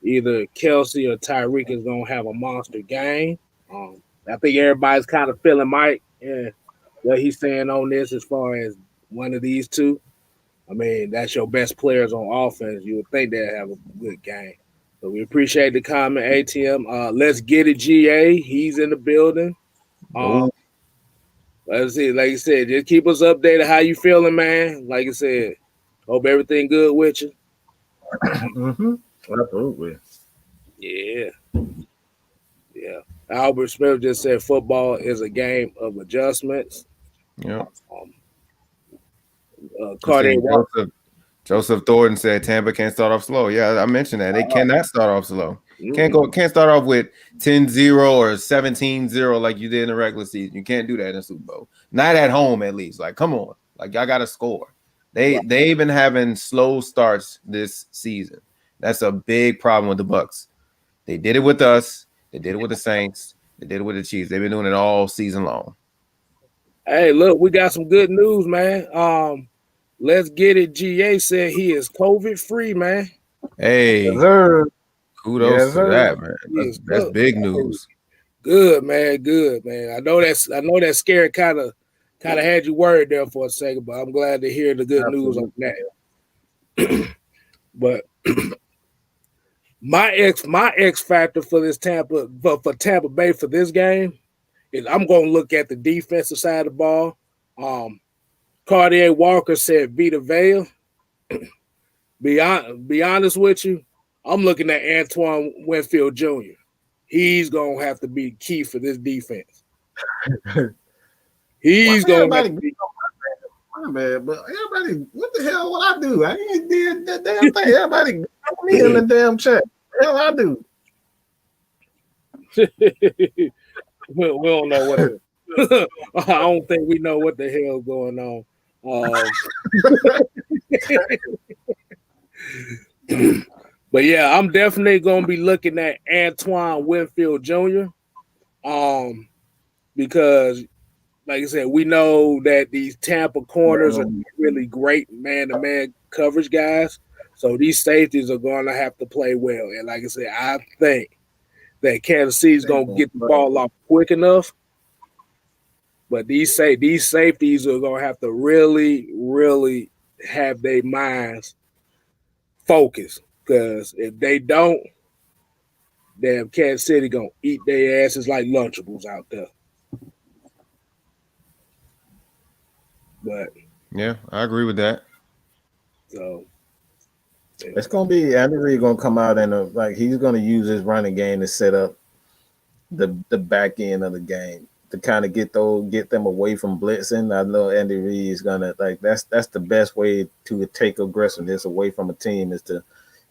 either Kelsey or Tyreek is gonna have a monster game. I think everybody's kind of feeling Mike and what he's saying on this as far as one of these two. I mean, that's your best players on offense. You would think they'd have a good game. So we appreciate the comment, ATM. Let's get it, GA. He's in the building. Let's see, like you said, just keep us updated. How you feeling, man? Like I said, hope everything good with you. Absolutely. Yeah. Albert Smith just said football is a game of adjustments. Yeah. Carter Joseph Thornton said Tampa can't start off slow. Yeah, I mentioned that. They cannot start off slow. Can't start off with 10-0 or 17-0 like you did in the regular season. You can't do that in the Super Bowl. Not at home, at least. Like, come on. Like, y'all got to score. They've been having slow starts this season. That's a big problem with the Bucks. They did it with us. They did it with the Saints. They did it with the Chiefs. They've been doing it all season long. Hey, look, we got some good news, man. Let's get it. GA said he is COVID free, man. Hey, yes, kudos to that, man. That's big news. Good, man. Good, man. I know that scare kind of had you worried there for a second, but I'm glad to hear the good news on that. But my X factor for this Tampa Bay for this game is I'm going to look at the defensive side of the ball. Cartier Walker said Vita Vea. Be honest with you, I'm looking at Antoine Winfield Jr. He's going to have to be key for this defense. He's going to be. My bad, but everybody, what the hell would I do? I ain't did that damn thing. Everybody got me in the damn chat. What the hell I do? we don't know what. I don't think we know what the hell going on. But yeah, I'm definitely gonna be looking at Antoine Winfield Jr. Because, like I said, we know that these Tampa corners are really great man-to-man coverage guys. So these safeties are going to have to play well. And like I said, I think that Kansas City is going to get the ball off quick enough. But these safeties are going to have to really, really have their minds focused. Because if they don't, damn Kansas City going to eat their asses like Lunchables out there. But yeah, I agree with that. So it's gonna be Andy Reid gonna come out and he's gonna use his running game to set up the back end of the game to kind of get them away from blitzing. I know Andy Reid is gonna that's the best way to take aggressiveness away from a team is to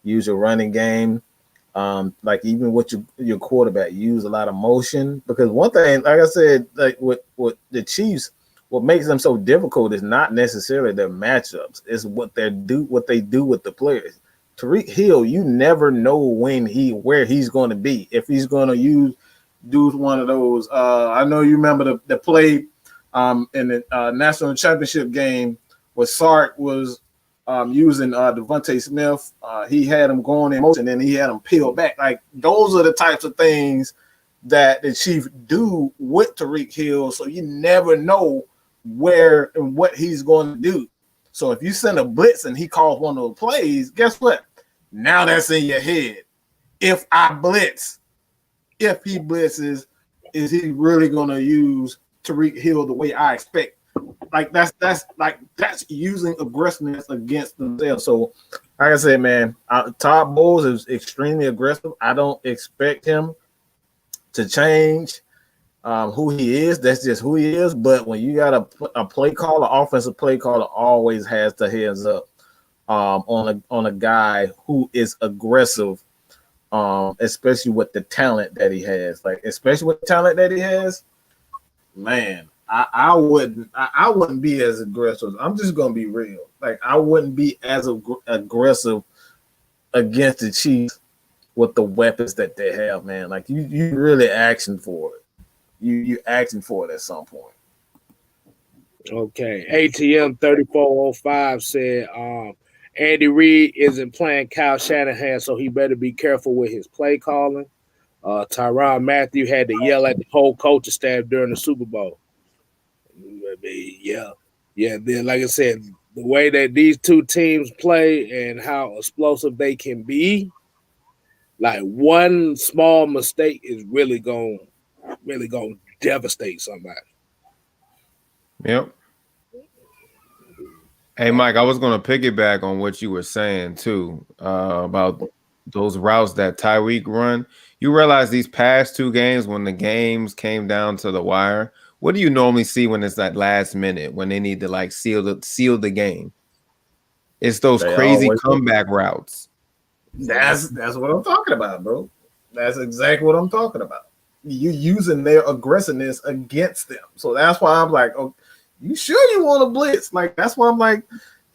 use your running game. Even with your quarterback, use a lot of motion because one thing, like I said, like with the Chiefs. What makes them so difficult is not necessarily their matchups. It's what they do with the players. Tyreek Hill, you never know where he's going to be. If he's going to do one of those. I know you remember the play in the national championship game where Sark was using Devontae Smith. He had him going in motion and he had him peel back. Like those are the types of things that the Chiefs do with Tyreek Hill. So you never know where and what he's going to do. So if you send a blitz and he calls one of those plays, guess what? Now that's in your head. if I blitz, if he blitzes, is he really gonna use Tariq Hill the way I expect? Like that's using aggressiveness against themselves. So, like I said, man, Todd Bowles is extremely aggressive. I don't expect him to change who he is. That's just who he is. But when you got a play caller, offensive play caller always has the heads up on a guy who is aggressive, especially with the talent that he has. Like, especially with the talent that he has, man, I wouldn't be as aggressive. I'm just gonna be real. Like, I wouldn't be as aggressive against the Chiefs with the weapons that they have, man. Like, you really asking for it. You asking for it at some point. Okay. ATM 3405 said Andy Reid isn't playing Kyle Shanahan, so he better be careful with his play calling. Tyrann Mathieu had to yell at the whole coaching staff during the Super Bowl. Yeah. Then, like I said, the way that these two teams play and how explosive they can be, like one small mistake is really going to devastate somebody. Yep. Hey, Mike, I was going to piggyback on what you were saying, too, about those routes that Tyreek run. You realize these past two games, when the games came down to the wire, what do you normally see when it's that last minute, when they need to, like, seal the game? It's those crazy comeback routes. That's what I'm talking about, bro. That's exactly what I'm talking about. You using their aggressiveness against them. So that's why I'm like, oh, you sure you want to blitz? Like, that's why I'm like,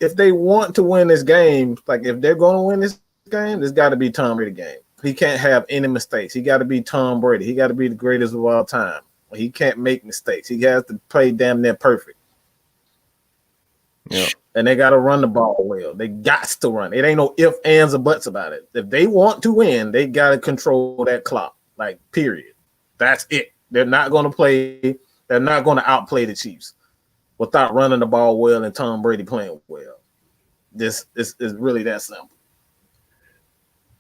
if they want to win this game, like if they're going to win this game, it's got to be Tom Brady game. He can't have any mistakes. He got to be Tom Brady. He got to be the greatest of all time. He can't make mistakes. He has to play damn near perfect. Yeah. And they got to run the ball well. They got to run. It ain't no ifs, ands, or buts about it. If they want to win, they got to control that clock. Like, period. That's it. They're not going to play. They're not going to outplay the Chiefs without running the ball well and Tom Brady playing well. This is really that simple.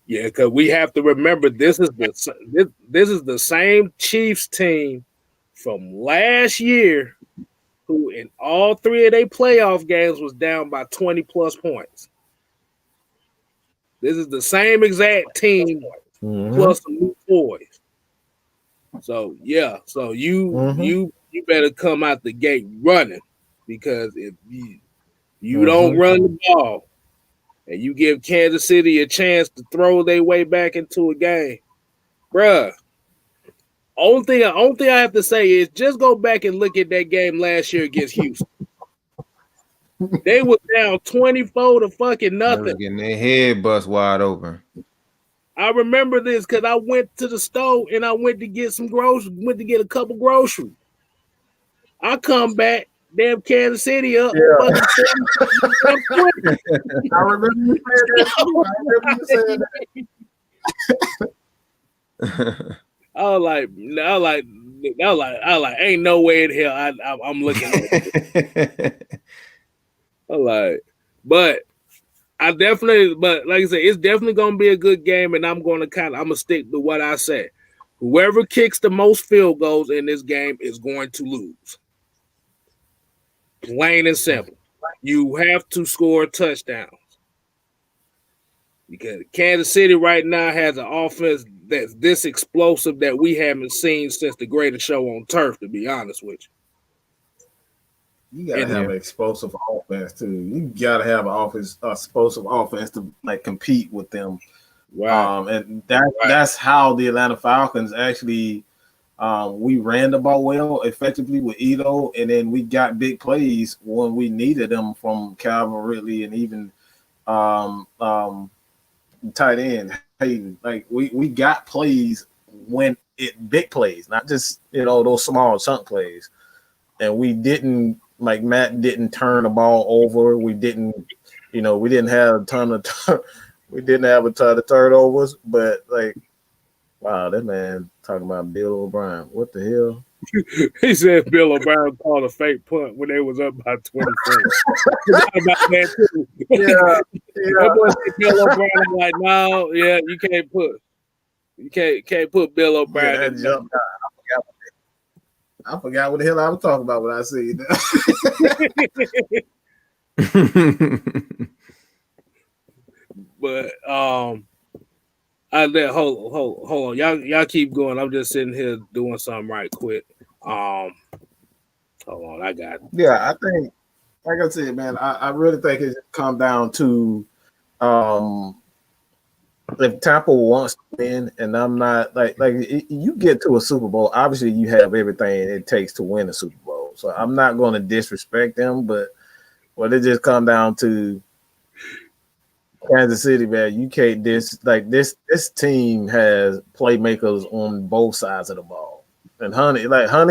Yeah, because we have to remember this is the same Chiefs team from last year who in all three of their playoff games was down by 20 plus points. This is the same exact team plus some new boys. So yeah, so you better come out the gate running, because if you don't run the ball and you give Kansas City a chance to throw their way back into a game, bruh. Only thing I have to say is just go back and look at that game last year against Houston. They were down 24 to fucking nothing. They were getting their head bust wide open. I remember this because I went to the store and I went to get some groceries, went to get a couple groceries. I come back, damn Kansas City up. Yeah. I remember you saying that. I was like, ain't no way in hell I'm looking at it. But like I said, it's definitely gonna be a good game, and I'm gonna stick to what I said. Whoever kicks the most field goals in this game is going to lose. Plain and simple. You have to score touchdowns. Because Kansas City right now has an offense that's this explosive that we haven't seen since the greatest show on turf, to be honest with you. You gotta have an explosive offense too. You gotta have an explosive offense to like compete with them. Wow. And that's how the Atlanta Falcons actually we ran the ball well effectively with Ito, and then we got big plays when we needed them from Calvin Ridley and even tight end Hayden. Like we got plays when big plays, not just those small chunk plays. And we didn't, like Matt didn't turn the ball over. We didn't have a ton of turnovers, but like, wow, that man talking about Bill O'Brien. What the hell? He said Bill O'Brien called a fake punt when they was up by 24. About that too. Yeah. That boy said Bill O'Brien was like, no, yeah, you can't push. You can't put Bill O'Brien. Yeah, that jumped out. I forgot what the hell I was talking about when I said that. But hold on. Y'all keep going. I'm just sitting here doing something right quick. Hold on, I got it. Yeah, I think, like I said, man, I really think it come down to if Tampa wants to win, and I'm not like you get to a Super Bowl, obviously you have everything it takes to win a Super Bowl. So I'm not going to disrespect them, but it just come down to Kansas City, man. You can't this team has playmakers on both sides of the ball, and Honey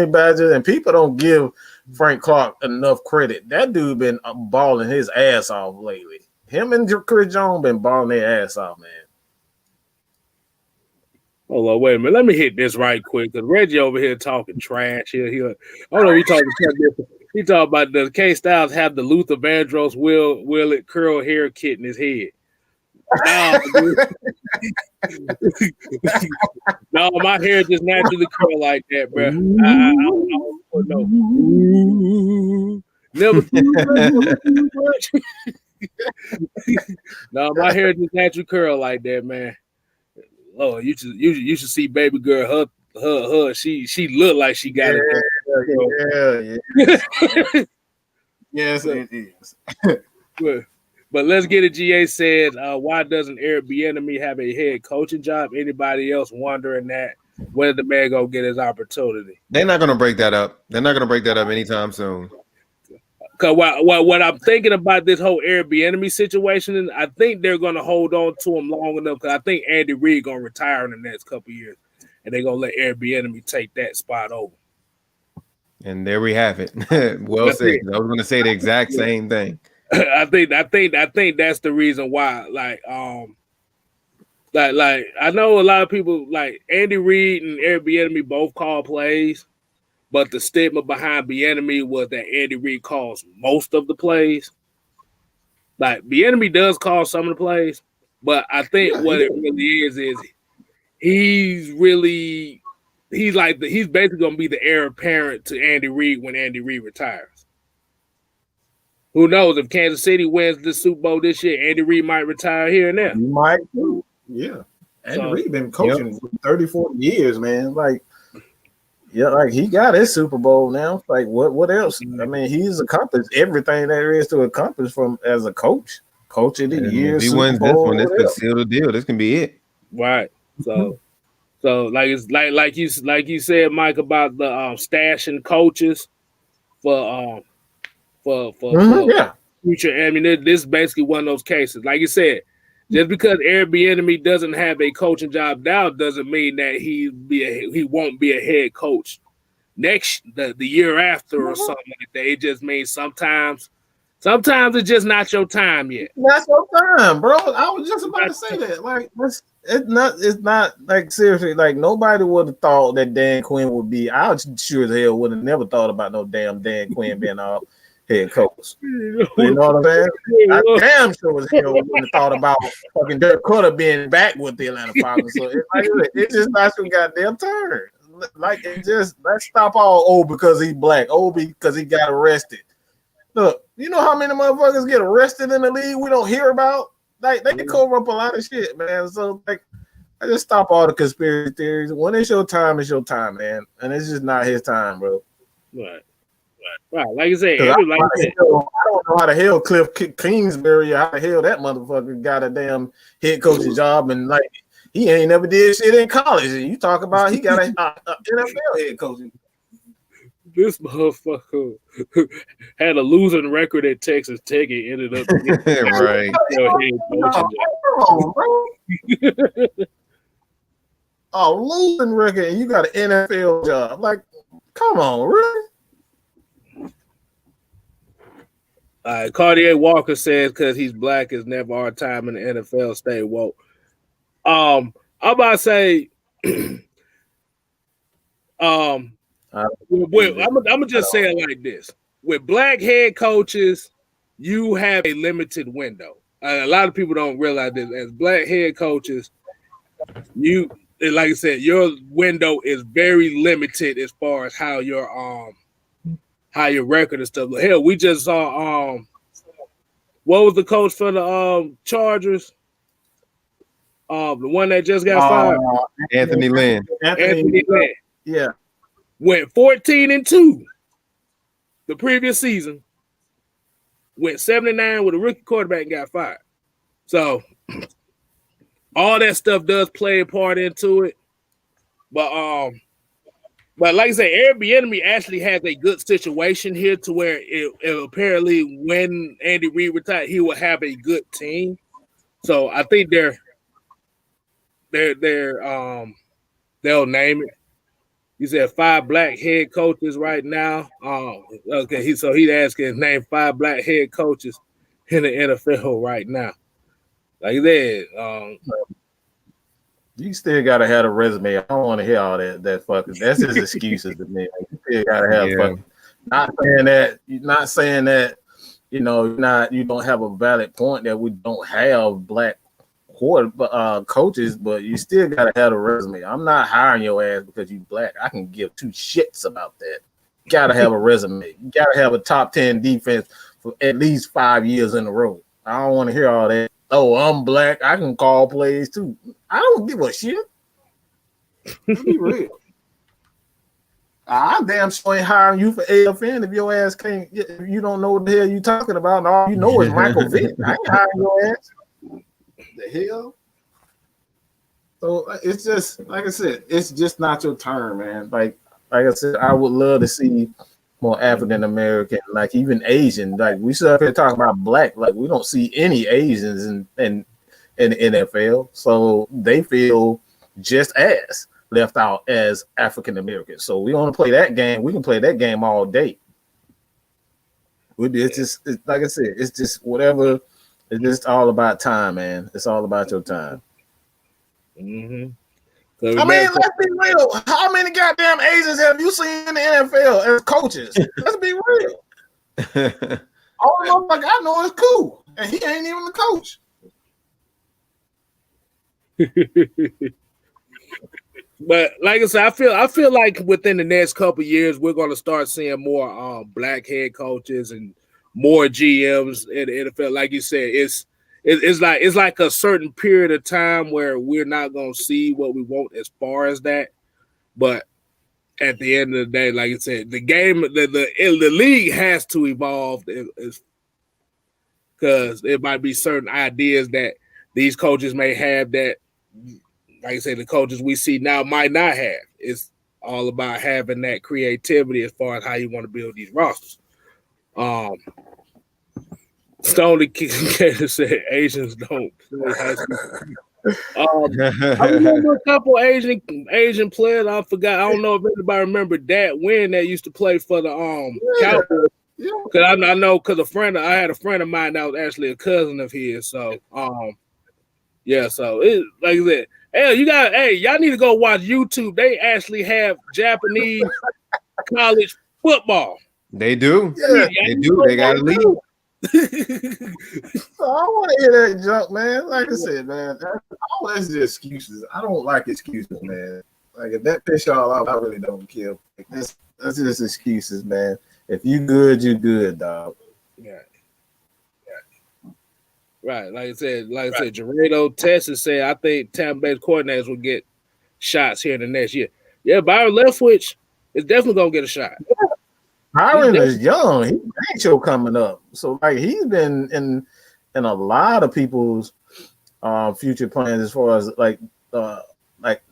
Badger, and people don't give Frank Clark enough credit. That dude been balling his ass off lately. Him and Chris Jones been balling their ass off, man. Hold on, wait a minute. Let me hit this right quick because Reggie over here talking trash. I don't know. He talking different. He talking about the Kstylz have the Luther Vandross will it curl hair kit in his head. No, my hair just naturally curl like that, bro. I don't know. Never too much. No, my hair just naturally curl like that, man. Oh, you should see baby girl. Her she look like she got it. Yeah. Yes, it is. But let's get it. GA said, why doesn't Eric Bieniemy have a head coaching job? Anybody else wondering that? When the man gonna get his opportunity? They're not gonna break that up. They're not gonna break that up anytime soon. Cause what I'm thinking about this whole Eric Bieniemy situation, I think they're gonna hold on to him long enough. Cause I think Andy Reid gonna retire in the next couple of years, and they're gonna let Eric Bieniemy take that spot over. And there we have it. Well said. I was gonna say the exact same thing. I think that's the reason why. Like I know a lot of people like Andy Reid and Eric Bieniemy both call plays. But the stigma behind Bieniemy was that Andy Reid calls most of the plays. Like Bieniemy does call some of the plays, but I think what it really is he's basically gonna be the heir apparent to Andy Reid when Andy Reid retires. Who knows if Kansas City wins the Super Bowl this year, Andy Reid might retire here and there. He might too. Yeah. Andy Reid been coaching for 30, 40 years, man. Like he got his Super Bowl now. Like, what else? I mean, he's accomplished everything there is to accomplish from as a coach. Coach of the year. If he wins this one, this could seal the deal. This can be it. Right. So like it's like you said, Mike, about the stashing coaches for future. I mean, this is basically one of those cases. Like you said, just because Eric Bieniemy doesn't have a coaching job now doesn't mean that he won't be a head coach the year after or something like that. It just means sometimes it's just not your time yet. That's your time, bro. I was just about to say that. Like it's not like seriously, like nobody would have thought that Dan Quinn would be. I sure as hell would have never thought about no damn Dan Quinn being our head coach. You know what I'm saying? I damn sure as hell wouldn't have thought about fucking Dirk Cutter being back with the Atlanta Falcons. So it's just not your goddamn turn. Like it just let's stop all because he's black, because he got arrested. Look, you know how many motherfuckers get arrested in the league we don't hear about? Like they cover up a lot of shit, man. So like I just stop all the conspiracy theories. When it's your time, man. And it's just not his time, bro. Right. Like I said, I don't know how the hell Cliff Kingsbury, how the hell that motherfucker got a damn head coaching job, and like he ain't never did shit in college. And you talk about he got a NFL head coaching. This motherfucker had a losing record at Texas Tech and ended up right. Losing record, and you got an NFL job. Like, come on, really? Cartier Walker says because he's black is never our time in the NFL. Stay woke. I'm about to say, I'm gonna just say it like this: with black head coaches, you have a limited window. A lot of people don't realize this. As black head coaches, like I said, your window is very limited as far as how your record and stuff. Hell, we just saw what was the coach for the Chargers? The one that just got fired, Anthony Lynn. Anthony Lynn. Yeah, went 14-2 the previous season. Went 79 with a rookie quarterback and got fired. So all that stuff does play a part into it. But like I said, Airbnb actually has a good situation here to where it apparently when Andy Reid retired, he will have a good team. So I think they'll name it. He said 5 black head coaches right now. Okay, he's asking name 5 black head coaches in the NFL right now. Like that. You still gotta have a resume. I don't want to hear all that fucking. That's just excuses to me. Like, you still gotta have fucking. Not saying that. You don't have a valid point that we don't have black coaches, but you still gotta have a resume. I'm not hiring your ass because you black. I can give 2 shits about that. You gotta have a resume. You gotta have a top 10 defense for at least 5 years in a row. I don't want to hear all that. Oh, I'm black. I can call plays too. I don't give a shit. Let's be real. I'm damn sure ain't hiring you for AFN if your ass can't. If you don't know what the hell you talking about, and all you know is Michael Vick. I ain't hiring your ass. The hell. So it's just like I said. It's just not your turn, man. Like I said, I would love to see more African American, like even Asian. Like we sit up here talking about black, like we don't see any Asians in the NFL, so they feel just as left out as African Americans. So we want to play that game. We can play that game all day. It's like I said, it's just whatever. It's just all about time, man. It's all about your time. Mm-hmm. So I mean, let's be real. How many goddamn Asians have you seen in the NFL as coaches? Let's be real. All the motherfucker I know is cool, and he ain't even the coach. But like I said, I feel like within the next couple of years we're going to start seeing more black head coaches and more GMs in the NFL. Like you said, it's like a certain period of time where we're not going to see what we want as far as that. But at the end of the day, like I said, the game, the league has to evolve because there might be certain ideas that these coaches may have that, like I said, the coaches we see now might not have. It's all about having that creativity as far as how you want to build these rosters. Stoney said Asians don't play high school. I remember a couple Asian players. I forgot. I don't know if anybody remember that win that used to play for the Cowboys. Because I know because I had a friend of mine that was actually a cousin of his. So yeah. So it like that. Hey, y'all need to go watch YouTube. They actually have Japanese college football. They do. Yeah, they do. They got to leave. So I want to hear that junk, man. Like I said, man, all that's just excuses. I don't like excuses, man. Like if that piss y'all off, I really don't care. Like, that's just excuses, man. If you good, you good, dog. Yeah. Right. Like I said, Gerardo Texas said, I think Tampa Bay's coordinators will get shots here in the next year. Yeah, Byron Leftwich is definitely gonna get a shot. Yeah. Byron is young. He ain't show coming up. So like he's been in a lot of people's future plans as far as like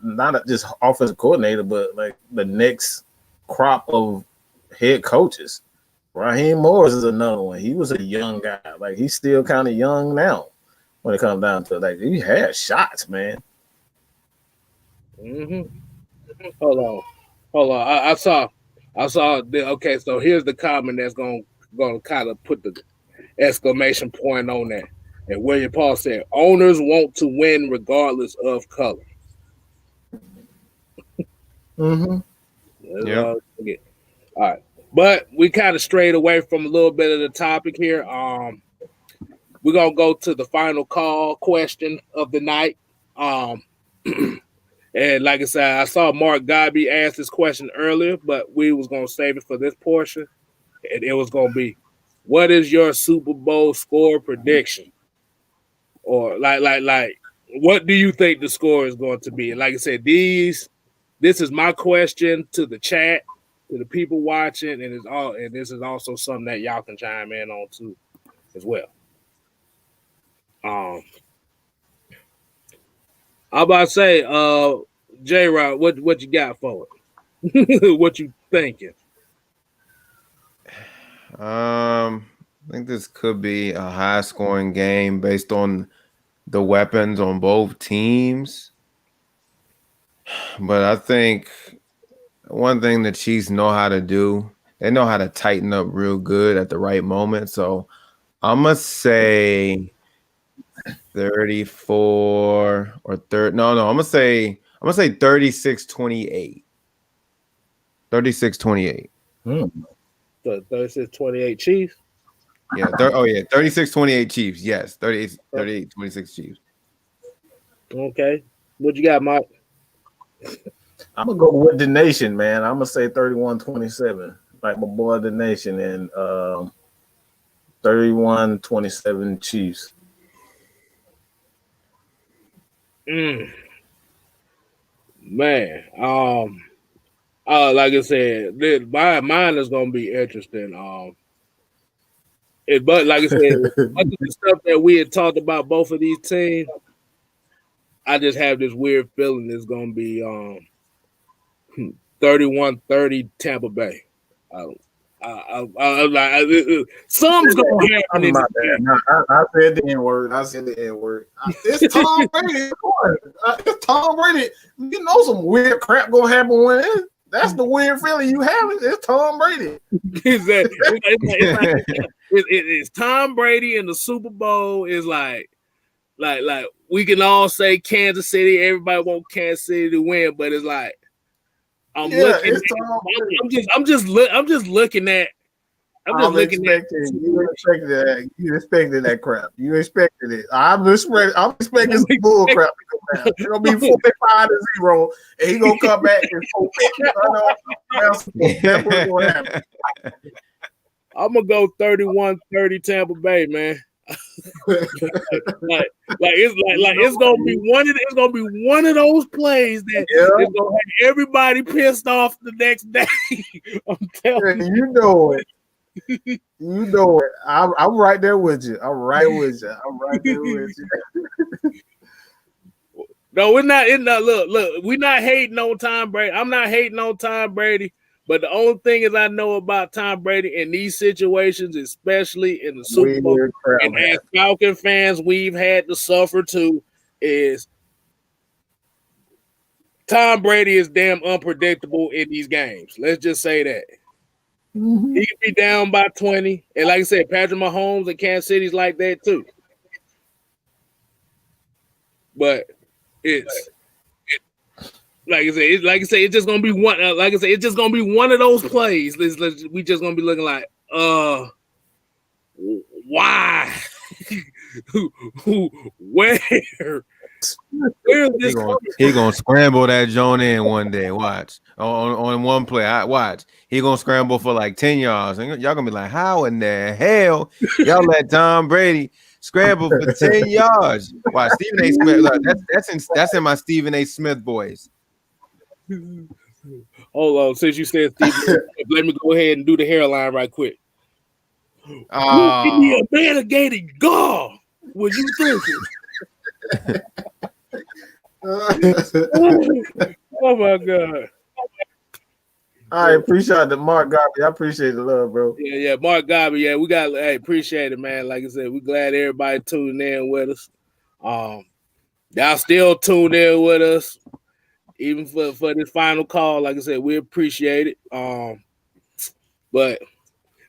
not just offensive coordinator, but like the next crop of head coaches. Raheem Morris is another one. He was a young guy. Like he's still kind of young now when it comes down to it. Like he had shots, man. Mm-hmm. Hold on. I saw. Okay, so here's the comment that's going to kind of put the exclamation point on that. And William Paul said, "Owners want to win regardless of color." Mm-hmm. Yeah. All right. But we kind of strayed away from a little bit of the topic here. We're going to go to the final call question of the night. And And like I said, I saw Mark Godby ask this question earlier, but we was gonna save it for this portion. And it was gonna be, what is your Super Bowl score prediction? Or what do you think the score is going to be? And like I said, this is my question to the chat, to the people watching, and this is also something that y'all can chime in on too, as well. I'm about to say, J Rod, what you got for it? What you thinking? I think this could be a high scoring game based on the weapons on both teams. But I think one thing the Chiefs know how to do, they know how to tighten up real good at the right moment. So I'm going to say 34 or 30. No, I'm going to say 36-28. 36-28. The 36-28 Chiefs. Yeah, 36-28 Chiefs. Yes, 38-26 Chiefs. Okay. What you got, Mike? I'm gonna go with the nation, man. I'm gonna say 31-27, like my boy the nation, and 31-27 Chiefs. Man, like I said, mine is gonna be interesting. But like I said, the stuff that we had talked about both of these teams, I just have this weird feeling it's gonna be 31-30 Tampa Bay. Something's gonna happen in this game. I said the N word. It's Tom Brady. It's Tom Brady. You know some weird crap gonna happen when that's the weird feeling you have. It's Tom Brady. It's Tom Brady, and the Super Bowl is like we can all say Kansas City. Everybody want Kansas City to win, but it's like I'm just looking at. You expected that crap. You expected it. I'm expecting some bull crap to come down. It's gonna be 45-0, and he gonna come back and 450. That's what's gonna happen. I'm gonna go 31-30 Tampa Bay, man. It's gonna be one of those plays that is gonna have everybody pissed off the next day. I'm telling you. You know it. You know it. I'm right there with you. I'm right there with you. No, we're not. Look. We're not hating on Tom Brady. I'm not hating on Tom Brady. But the only thing is I know about Tom Brady in these situations, especially in the Super Bowl, and as Falcon fans, we've had to suffer too, is Tom Brady is damn unpredictable in these games. Let's just say that. Mm-hmm. He can be down by 20. And like I said, Patrick Mahomes and Kansas City's like that too. But it's it's just gonna be one. It's just gonna be one of those plays. We just gonna be looking like, why? Where is this? He gonna scramble that joint in one day. Watch on one play. Watch. He gonna scramble for like 10 yards, and y'all gonna be like, how in the hell y'all let Tom Brady scramble for 10 yards? Watch Stephen A. Smith. Look, that's in my Stephen A. Smith voice. Hold on, since you said Steve, let me go ahead and do the hairline right quick. Give me a mitigated gall. What you thinking? Oh my god! I appreciate the Mark Godby. I appreciate the love, bro. Yeah, Mark Godby. Yeah, we got. Hey, appreciate it, man. Like I said, we glad everybody tuning in with us. Y'all still tuned in with us. Even for this final call, like I said, we appreciate it. But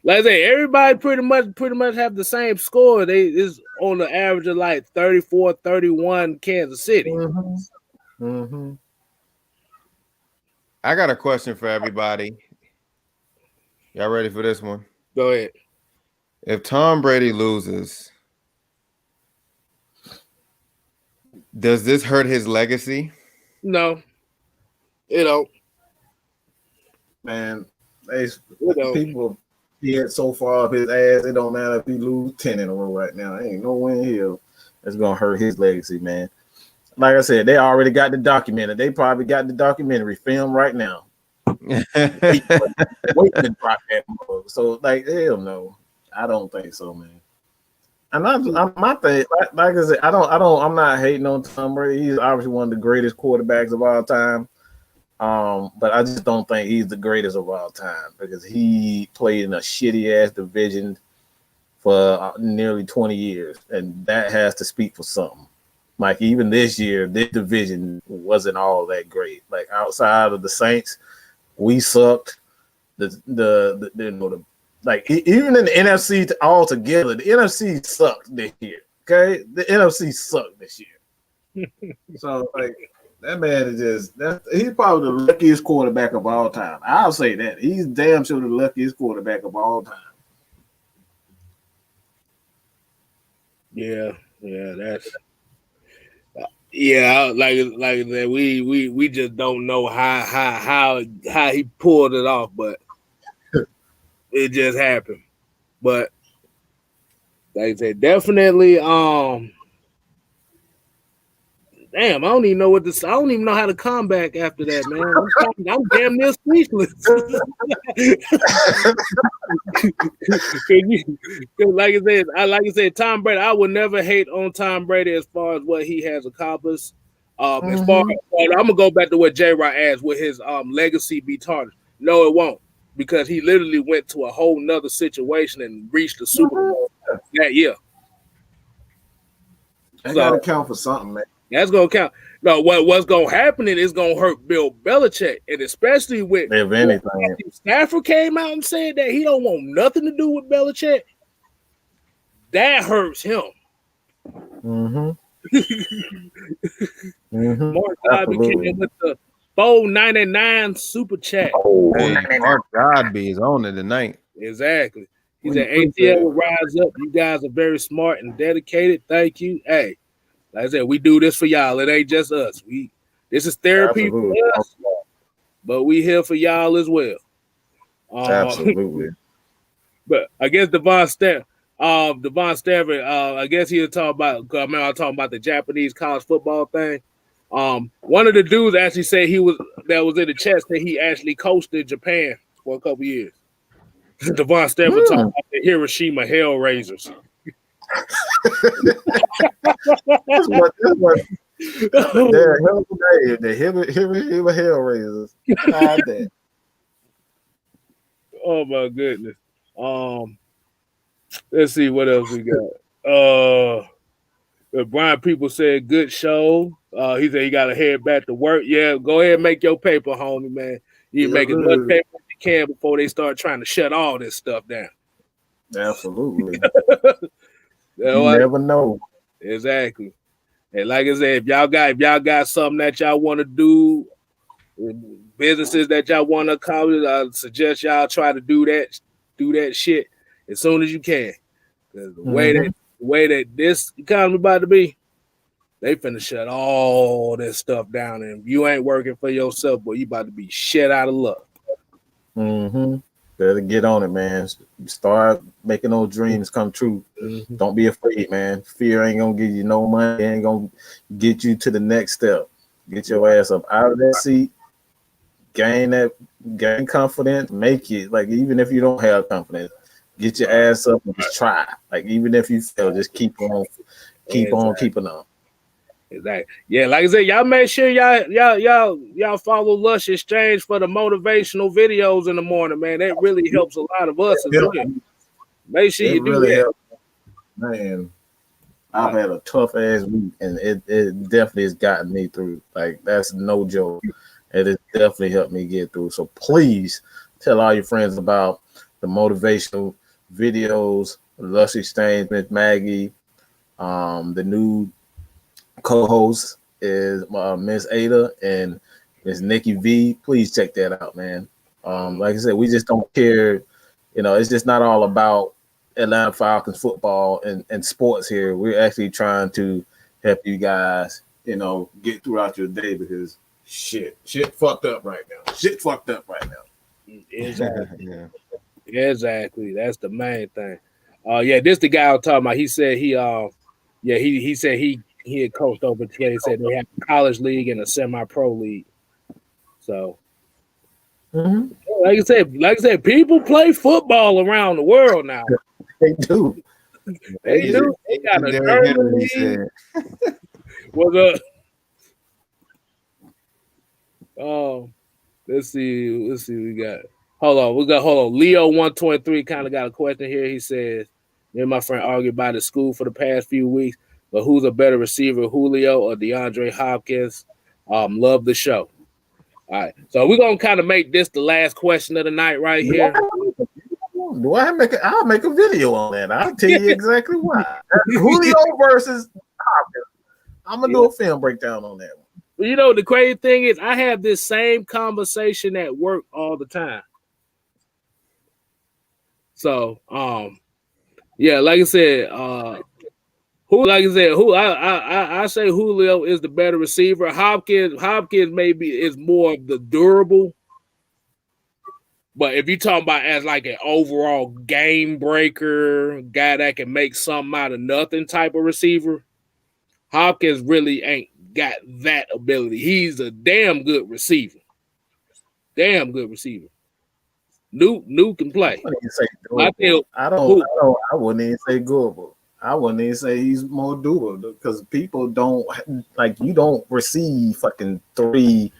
like I said, everybody pretty much have the same score. They is on the average of like 34-31 Kansas City. Mm-hmm. Mm-hmm. I got a question for everybody. Y'all ready for this one? Go ahead. If Tom Brady loses, does this hurt his legacy? No. You know, Man, you know. people get so far up his ass. It don't matter if he lose 10 in a row right now. Ain't no way in hell that's gonna hurt his legacy, man. Like I said, they already got the documentary. They probably got the documentary filmed right now. Waiting to drop that mug. So like, hell no, I don't think so, man. And I'm my thing, like I said, I'm not hating on Tom Brady. He's obviously one of the greatest quarterbacks of all time. But I just don't think he's the greatest of all time because he played in a shitty ass division for nearly 20 years, and that has to speak for something. Like even this year, this division wasn't all that great. Like outside of the Saints, we sucked. Even in the NFC altogether, the NFC sucked this year. Okay, the NFC sucked this year. So like that man is he's probably the luckiest quarterback of all time. I'll say that he's damn sure the luckiest quarterback of all time. Yeah, that's yeah. Like that, we just don't know how he pulled it off, but it just happened. But like I said, definitely. Damn, I don't even know what this. I don't even know how to come back after that, man. I'm damn near speechless. Like I said, Tom Brady. I would never hate on Tom Brady as far as what he has accomplished. As far as I'm gonna go back to what J-Rod asked, will his legacy be tarnished? No, it won't, because he literally went to a whole nother situation and reached the Super Bowl that year. I gotta count for something, man. That's gonna count. No, what's gonna happen is gonna hurt Bill Belichick, and especially with if anything, Stafford came out and said that he don't want nothing to do with Belichick. That hurts him. Mm-hmm. Mark Godby came in with the $4.99 super chat. Hey, Mark Godby is on it tonight. Exactly. He said ATL will rise up. You guys are very smart and dedicated. Thank you. Hey. Like I said, we do this for y'all. It ain't just us. This is therapy for us, but we here for y'all as well. Absolutely. But I guess Devon Stanford, I guess he was talking about. I remember I was talking about the Japanese college football thing. One of the dudes actually said that was in the chat that he actually coached in Japan for a couple years. Devon Stanford talking about the Hiroshima Hellraisers. The Hellraisers. Oh my goodness. Let's see what else we got. Brian People said good show. He said he got to head back to work. Yeah, go ahead and make your paper, homie, man. You make as much paper as you can before they start trying to shut all this stuff down. Absolutely. You never know. Exactly. And like I said, if y'all got something that y'all want to do, businesses that y'all want to accomplish, I suggest y'all try to do that shit as soon as you can. Because the way that this economy about to be, they finna shut all this stuff down. And if you ain't working for yourself, boy, you about to be shit out of luck. Better get on it, man. Start making those dreams come true. Don't be afraid, man. Fear ain't gonna give you no money. It ain't gonna get you to the next step. Get your ass up out of that seat. Gain confidence. Make it. Like even if you don't have confidence, get your ass up and just try. Like even if you fail, just keep on keeping on. Exactly. Yeah, like I said, y'all make sure y'all follow Lush Exchange for the motivational videos in the morning, man. That really helps a lot of us as well. Make sure you do really that. Helps. Man, I've had a tough ass week, and it definitely has gotten me through. Like that's no joke. It has definitely helped me get through. So please tell all your friends about the motivational videos, Lush Exchange, Miss Maggie, the new co-host is Miss Ada and Miss Nikki V. Please check that out, man. Like I said, we just don't care. You know, it's just not all about Atlanta Falcons football and sports here. We're actually trying to help you guys, you know, get throughout your day because shit fucked up right now. Shit fucked up right now. Exactly. Yeah. Exactly. That's the main thing. Yeah, this the guy I was talking about. He said he said he had coached over today. He said they have a college league and a semi-pro league. So, Mhm. like I said, people play football around the world now. They do. They do. They got a Derrick German Henry league. said. Was let's see what we got. Hold on. Leo 123 kind of got a question here. He says, me and my friend argued about the school for the past few weeks, but who's a better receiver, Julio or DeAndre Hopkins? Love the show. All right. So we're gonna kind of make this the last question of the night right here. Do I make it? I'll make a video on that. I'll tell you exactly why. Julio versus Hopkins. I'm gonna do a film breakdown on that one. You know, the crazy thing is I have this same conversation at work all the time. So, yeah, like I said, I say Julio is the better receiver. Hopkins maybe is more of the durable. But if you're talking about as like an overall game breaker, guy that can make something out of nothing type of receiver, Hopkins really ain't got that ability. He's a damn good receiver. Damn good receiver. New can play. I wouldn't even say durable. I wouldn't even say he's more durable because people don't like you don't receive fucking three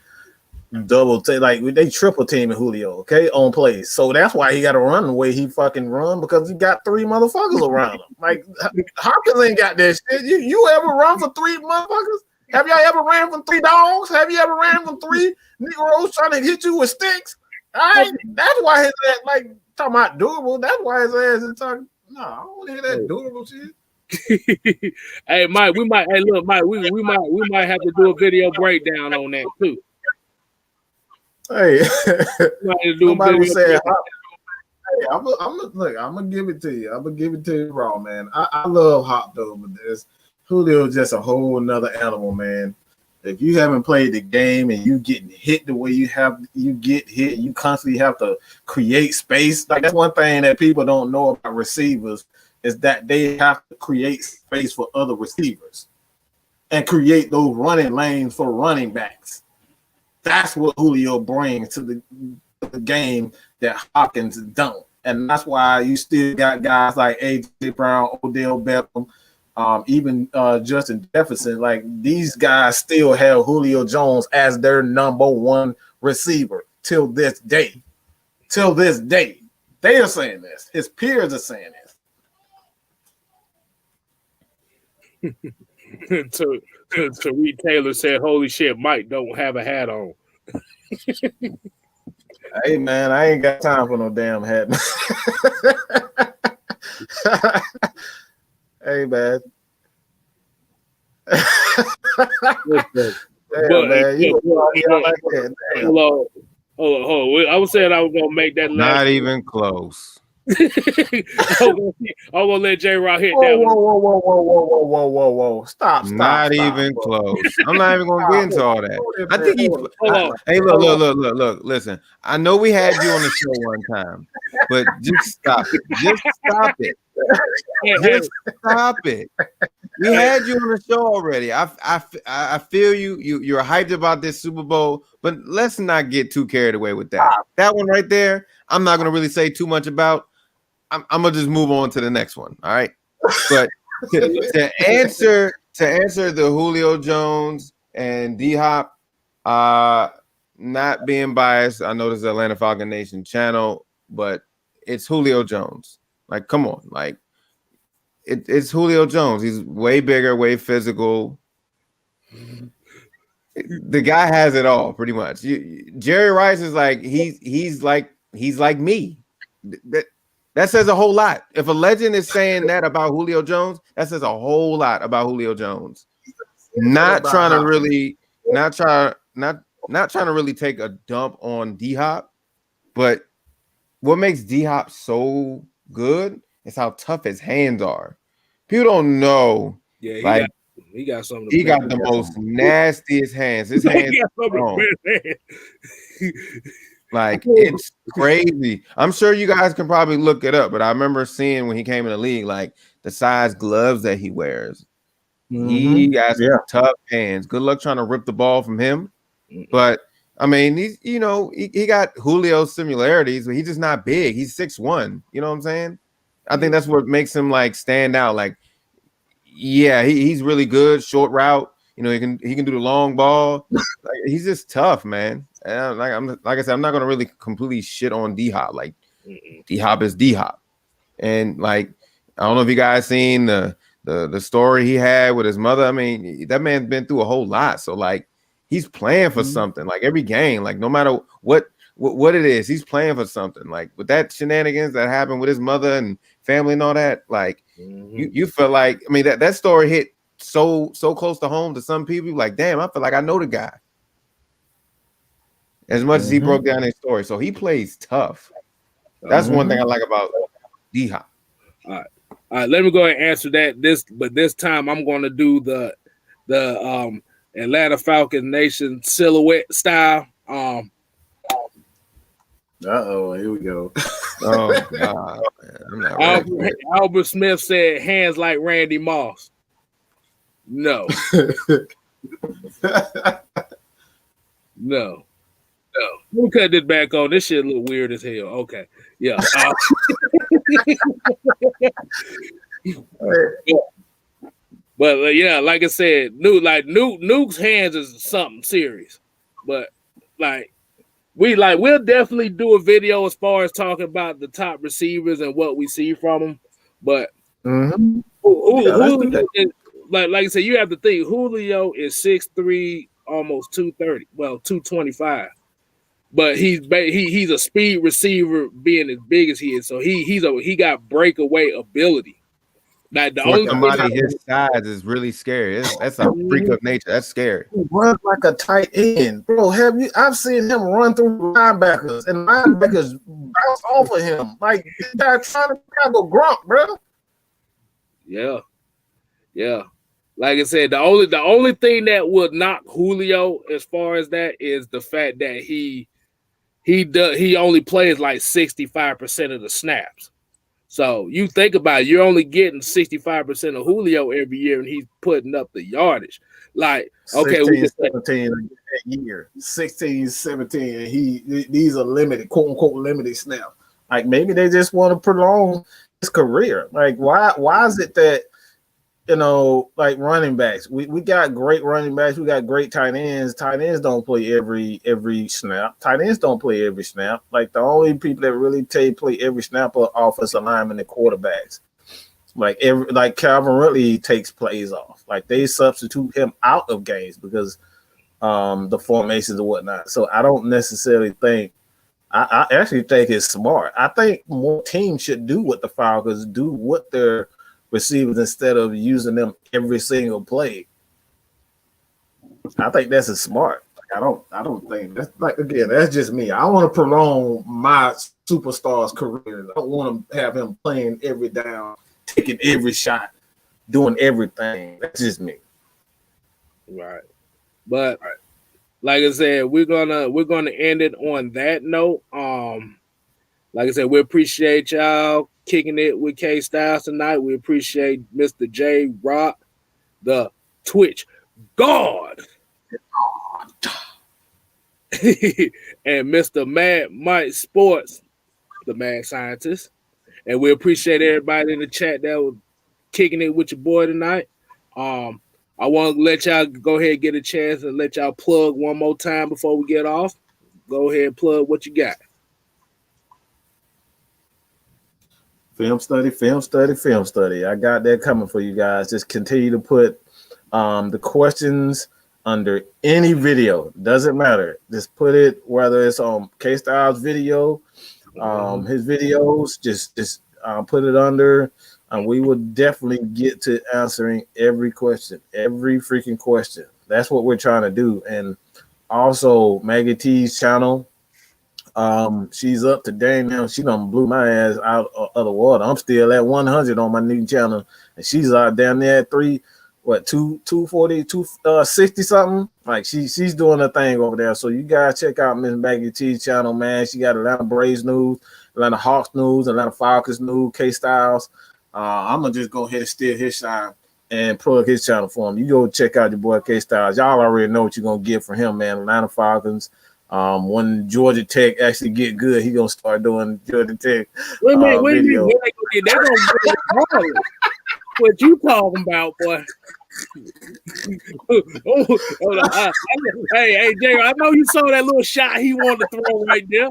double like they triple teaming Julio, okay, on plays. So that's why he got to run the way he fucking run because he got three motherfuckers around him. Like Hopkins ain't got that shit. You ever run for three motherfuckers? Have y'all ever ran from three dogs? Have you ever ran from three Negroes trying to hit you with sticks? All right, that's why his ass like talking about durable. That's why his ass is talking. No, I don't want to hear that durable shit. Hey Mike, we might have to do a video breakdown on that too. Hey, somebody was saying, hey, I'm gonna give it to you. I'm gonna give it to you raw, man. I love Hop though, but Julio is just a whole nother animal, man. If you haven't played the game and you getting hit the way you get hit, you constantly have to create space. Like that's one thing that people don't know about receivers is that they have to create space for other receivers and create those running lanes for running backs. That's what Julio brings to the game that Hopkins don't. And that's why you still got guys like A.J. Brown, Odell Beckham, even Justin Jefferson. Like these guys still have Julio Jones as their number one receiver till this day. Till this day. They are saying this. His peers are saying this. Tariq Taylor said, "Holy shit, Mike don't have a hat on." Hey man, I ain't got time for no damn hat. Hey man. Hold on. I was saying I was gonna make that last. Not even close. I'm gonna let J Rock hit that one. Whoa. Stop. Not even close. I'm not even gonna get into all that. I think hey, look, listen. I know we had you on the show one time, but just stop it. Just stop it. Just stop it. We had you on the show already. I feel you're hyped about this Super Bowl, but let's not get too carried away with that. That one right there, I'm not gonna really say too much about. I'm gonna just move on to the next one. All right. But to answer the Julio Jones and D Hop, not being biased, I know this is Atlanta Falcon Nation channel, but it's Julio Jones. Like, come on, like it's Julio Jones. He's way bigger, way physical. The guy has it all, pretty much. Jerry Rice is like he's like me. That says a whole lot. If a legend is saying that about Julio Jones, that says a whole lot about Julio Jones. Not trying to really take a dump on D Hop, but what makes D Hop so good is how tough his hands are. People don't know. Yeah, He got some of the He best. got the most nastiest hands. His hands He got some of strong. the best hands. Like it's crazy. I'm sure you guys can probably look it up, but I remember seeing when he came in the league, like the size gloves that he wears. He got some tough hands. Good luck trying to rip the ball from him. But I mean, he's he got Julio's similarities, but he's just not big. He's 6'1". You know what I'm saying? I think that's what makes him like stand out. Like, yeah, he's really good, short route. You know, he can do the long ball. Like, he's just tough, man. And like I said, I'm not gonna really completely shit on D Hop. Like, D Hop is D Hop, and like I don't know if you guys seen the story he had with his mother. I mean, that man's been through a whole lot. So like, he's playing for something. Like every game, like no matter what it is, he's playing for something. Like with that shenanigans that happened with his mother and family and all that, like you feel like, I mean, that story hit so close to home to some people. Like, damn, I feel like I know the guy as much as he broke down his story. So he plays tough. That's one thing I like about D Hop. All right, let me go ahead and answer that. This time I'm going to do the Atlanta Falcons Nation silhouette style. Here we go. Oh God, I'm not ready. Albert Smith said hands like Randy Moss. No. No. Let me cut this back on. This shit look weird as hell. Okay. Yeah. But yeah, like I said, Nuke's hands is something serious. But like we'll definitely do a video as far as talking about the top receivers and what we see from them. But Julio is, like I said, you have to think Julio is 6'3", almost 230, well 225. But he's a speed receiver, being as big as he is. So he got breakaway ability. Like the only somebody his size is really scary. That's a freak of nature. That's scary. He runs like a tight end, bro. I've seen him run through linebackers, and linebackers bounce off of him. Like this guy trying to go grunt, bro. Yeah. Like I said, the only thing that would knock Julio as far as that is the fact that he only plays like 65% of the snaps. So you think about it, you're only getting 65% of Julio every year, and he's putting up the yardage. Like, okay, 16, 17 that year, 16, 17, and these are limited, quote unquote, limited snaps. Like maybe they just want to prolong his career. Like why is it that, like running backs, we got great running backs, we got great tight ends. Tight ends don't play every snap. Tight ends don't play every snap. Like the only people that really play every snap are offensive linemen and quarterbacks. Like Calvin Ridley takes plays off. Like they substitute him out of games because the formations and whatnot. So I don't necessarily think. I actually think it's smart. I think more teams should do what the Falcons do with their receivers instead of using them every single play. I think that's smart. I don't think that's, like, again, that's just me. I want to prolong my superstar's career. I don't want to have him playing every down, taking every shot, doing everything. That's just me. Right. But like I said, we're gonna end it on that note. Like I said, we appreciate y'all kicking it with Kstylz tonight. We appreciate Mr. J Rock, the Twitch God, and Mr. Mad Mike Sports, the Mad Scientist. And we appreciate everybody in the chat that was kicking it with your boy tonight. I want to let y'all go ahead and get a chance and let y'all plug one more time before we get off. Go ahead and plug what you got. Film study. I got that coming for you guys. Just continue to put the questions under any video. Doesn't matter. Just put it, whether it's on Kstylz video, his videos, just put it under. And we will definitely get to answering every question, every freaking question. That's what we're trying to do. And also Maggie T's channel, she's up to date now. She done blew my ass out of the water. I'm still at 100 on my new channel, and she's out down there at what 240, 260 something. Like she's doing her thing over there. So you guys check out Miss Maggie T's channel, man. She got Atlanta Braves news, Atlanta Hawks news, Atlanta Falcons news, Kstylz. I'm gonna just go ahead and steal his shine and plug his channel for him. You go check out your boy Kstylz. Y'all already know what you're gonna get from him, man. Atlanta Falcons. When Georgia Tech actually get good, he gonna start doing Georgia Tech video. They're gonna get it. What you talking about, boy? Hey, Jay, I know you saw that little shot he wanted to throw right there.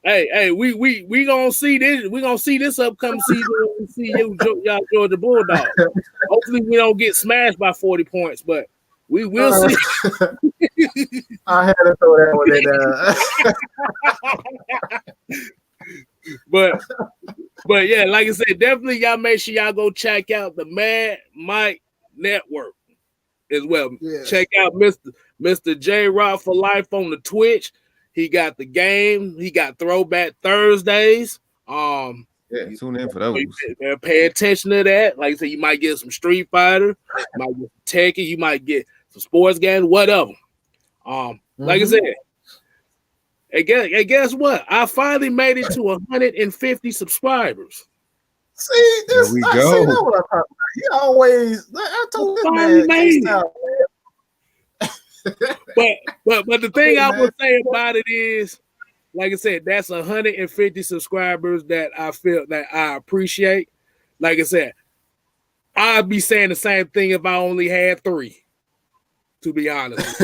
Hey, we gonna see this. We gonna see this upcoming season when we see y'all Georgia Bulldogs. Hopefully, we don't get smashed by 40 points, but we will see. I had to throw that one in. But yeah, like I said, definitely y'all make sure y'all go check out the Mad Mike Network as well. Yes. Check out Mr. J Rock for Life on the Twitch. He got the game. He got Throwback Thursdays. Yeah, tune in for those. Pay attention to that. Like I said, you might get some Street Fighter, you might get Tekken, you might get some sports games, whatever. Like I said. Hey, guess what? I finally made it to 150 subscribers. See, this there we go. That's what I'm talking about. He always, I told this man. But the thing I would say about it is, like I said, that's 150 subscribers that I feel that I appreciate. Like I said, I'd be saying the same thing if I only had 3. To be honest.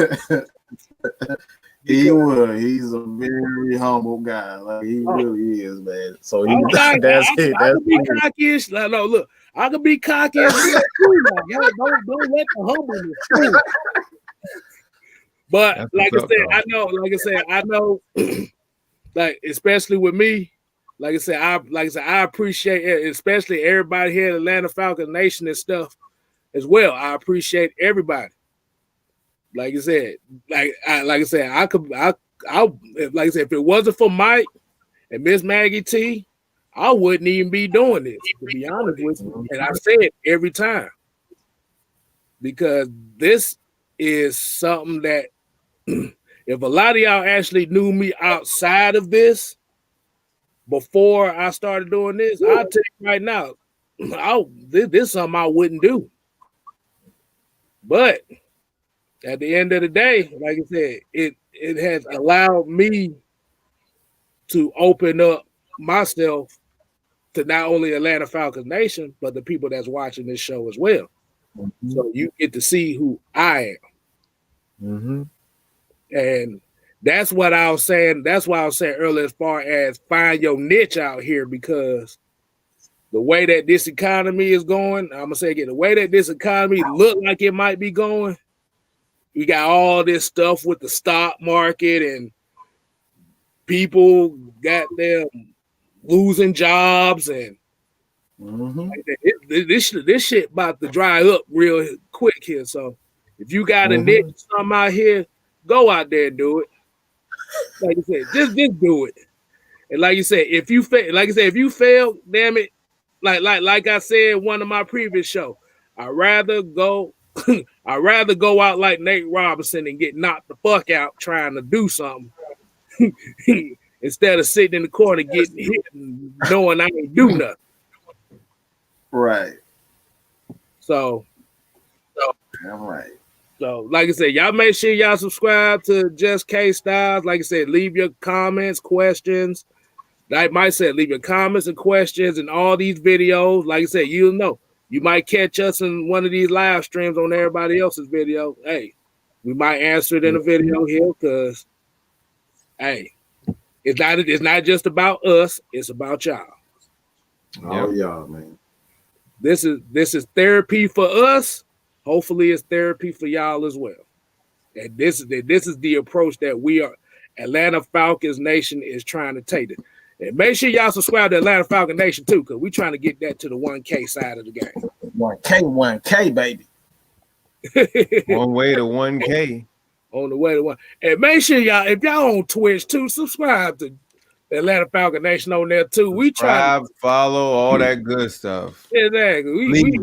He would. He's a very humble guy. Like he really is, man. So that's it. I could be cocky. No, look, I could be cocky. Don't let the humbleness fool. But like I know, like especially with me, like I said, I appreciate it, especially everybody here at Atlanta Falcons Nation and stuff as well. I appreciate everybody. Like I said, if it wasn't for Mike and Miss Maggie T, I wouldn't even be doing this, to be honest with you. And I say it every time because this is something that if a lot of y'all actually knew me outside of this before I started doing this, I'll tell you right now, this is something I wouldn't do. But at the end of the day, like I said, it has allowed me to open up myself to not only Atlanta Falcons Nation, but the people that's watching this show as well. Mm-hmm. So you get to see who I am. Mm-hmm. And that's what I was saying. That's why I was saying earlier as far as find your niche out here, because the way that this economy is going, I'm going to say again, the way that this economy look like it might be going, we got all this stuff with the stock market and people got them losing jobs and this shit about to dry up real quick here. So if you got a niche something out here, go out there and do it. Like I said, just do it. And like you said, if you fail, damn it, like I said in one of my previous shows, I'd rather go out like Nate Robinson and get knocked the fuck out trying to do something instead of sitting in the corner getting hit and knowing I ain't do nothing. Right. So all right. So, like I said, y'all make sure y'all subscribe to Just Kstylz. Like I said, leave your comments, questions. Like Mike said, leave your comments and questions in all these videos. Like I said, you'll know. You might catch us in one of these live streams on everybody else's video. Hey, we might answer it in a video here because, hey, it's not just about us. It's about y'all. Oh, y'all, man. This is therapy for us. Hopefully, it's therapy for y'all as well. And this is the approach that we are, Atlanta Falcons Nation is trying to take it. And make sure y'all subscribe to Atlanta Falcon Nation too, because we're trying to get that to the 1K side of the game. 1K, baby. One way to 1K. On the way to 1. And make sure y'all, if y'all on Twitch too, subscribe to Atlanta Falcon Nation on there too. We trying Subscribe, follow, all that good stuff. exactly. We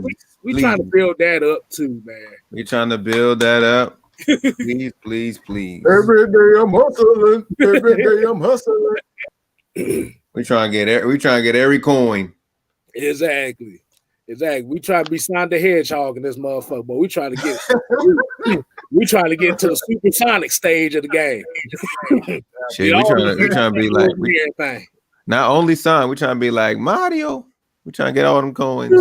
trying to Please. build that up too, man. We trying to build that up. Please, please, please. Every day I'm hustling. Every day I'm hustling. We trying to get every coin. Exactly. We try to be Sonic the Hedgehog in this motherfucker, but we trying to get to the supersonic stage of the game. Shit, we trying to be like everything. Not only son, we trying to be like Mario. We trying to get all them coins.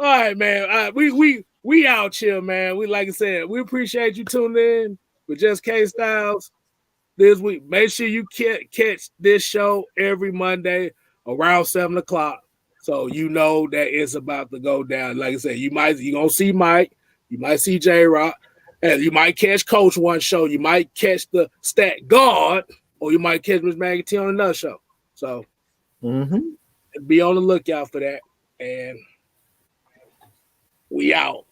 All right, man. We out here, man. We like I said, we appreciate you tuning in with Just Kstylz this week. Make sure you catch this show every Monday around 7:00, so you know that it's about to go down. Like I said, you gonna see Mike, you might see J-Rock, and you might catch Coach one show. You might catch the Stat Guard, or you might catch Miss Maggie T on another show. So be on the lookout for that. And we out.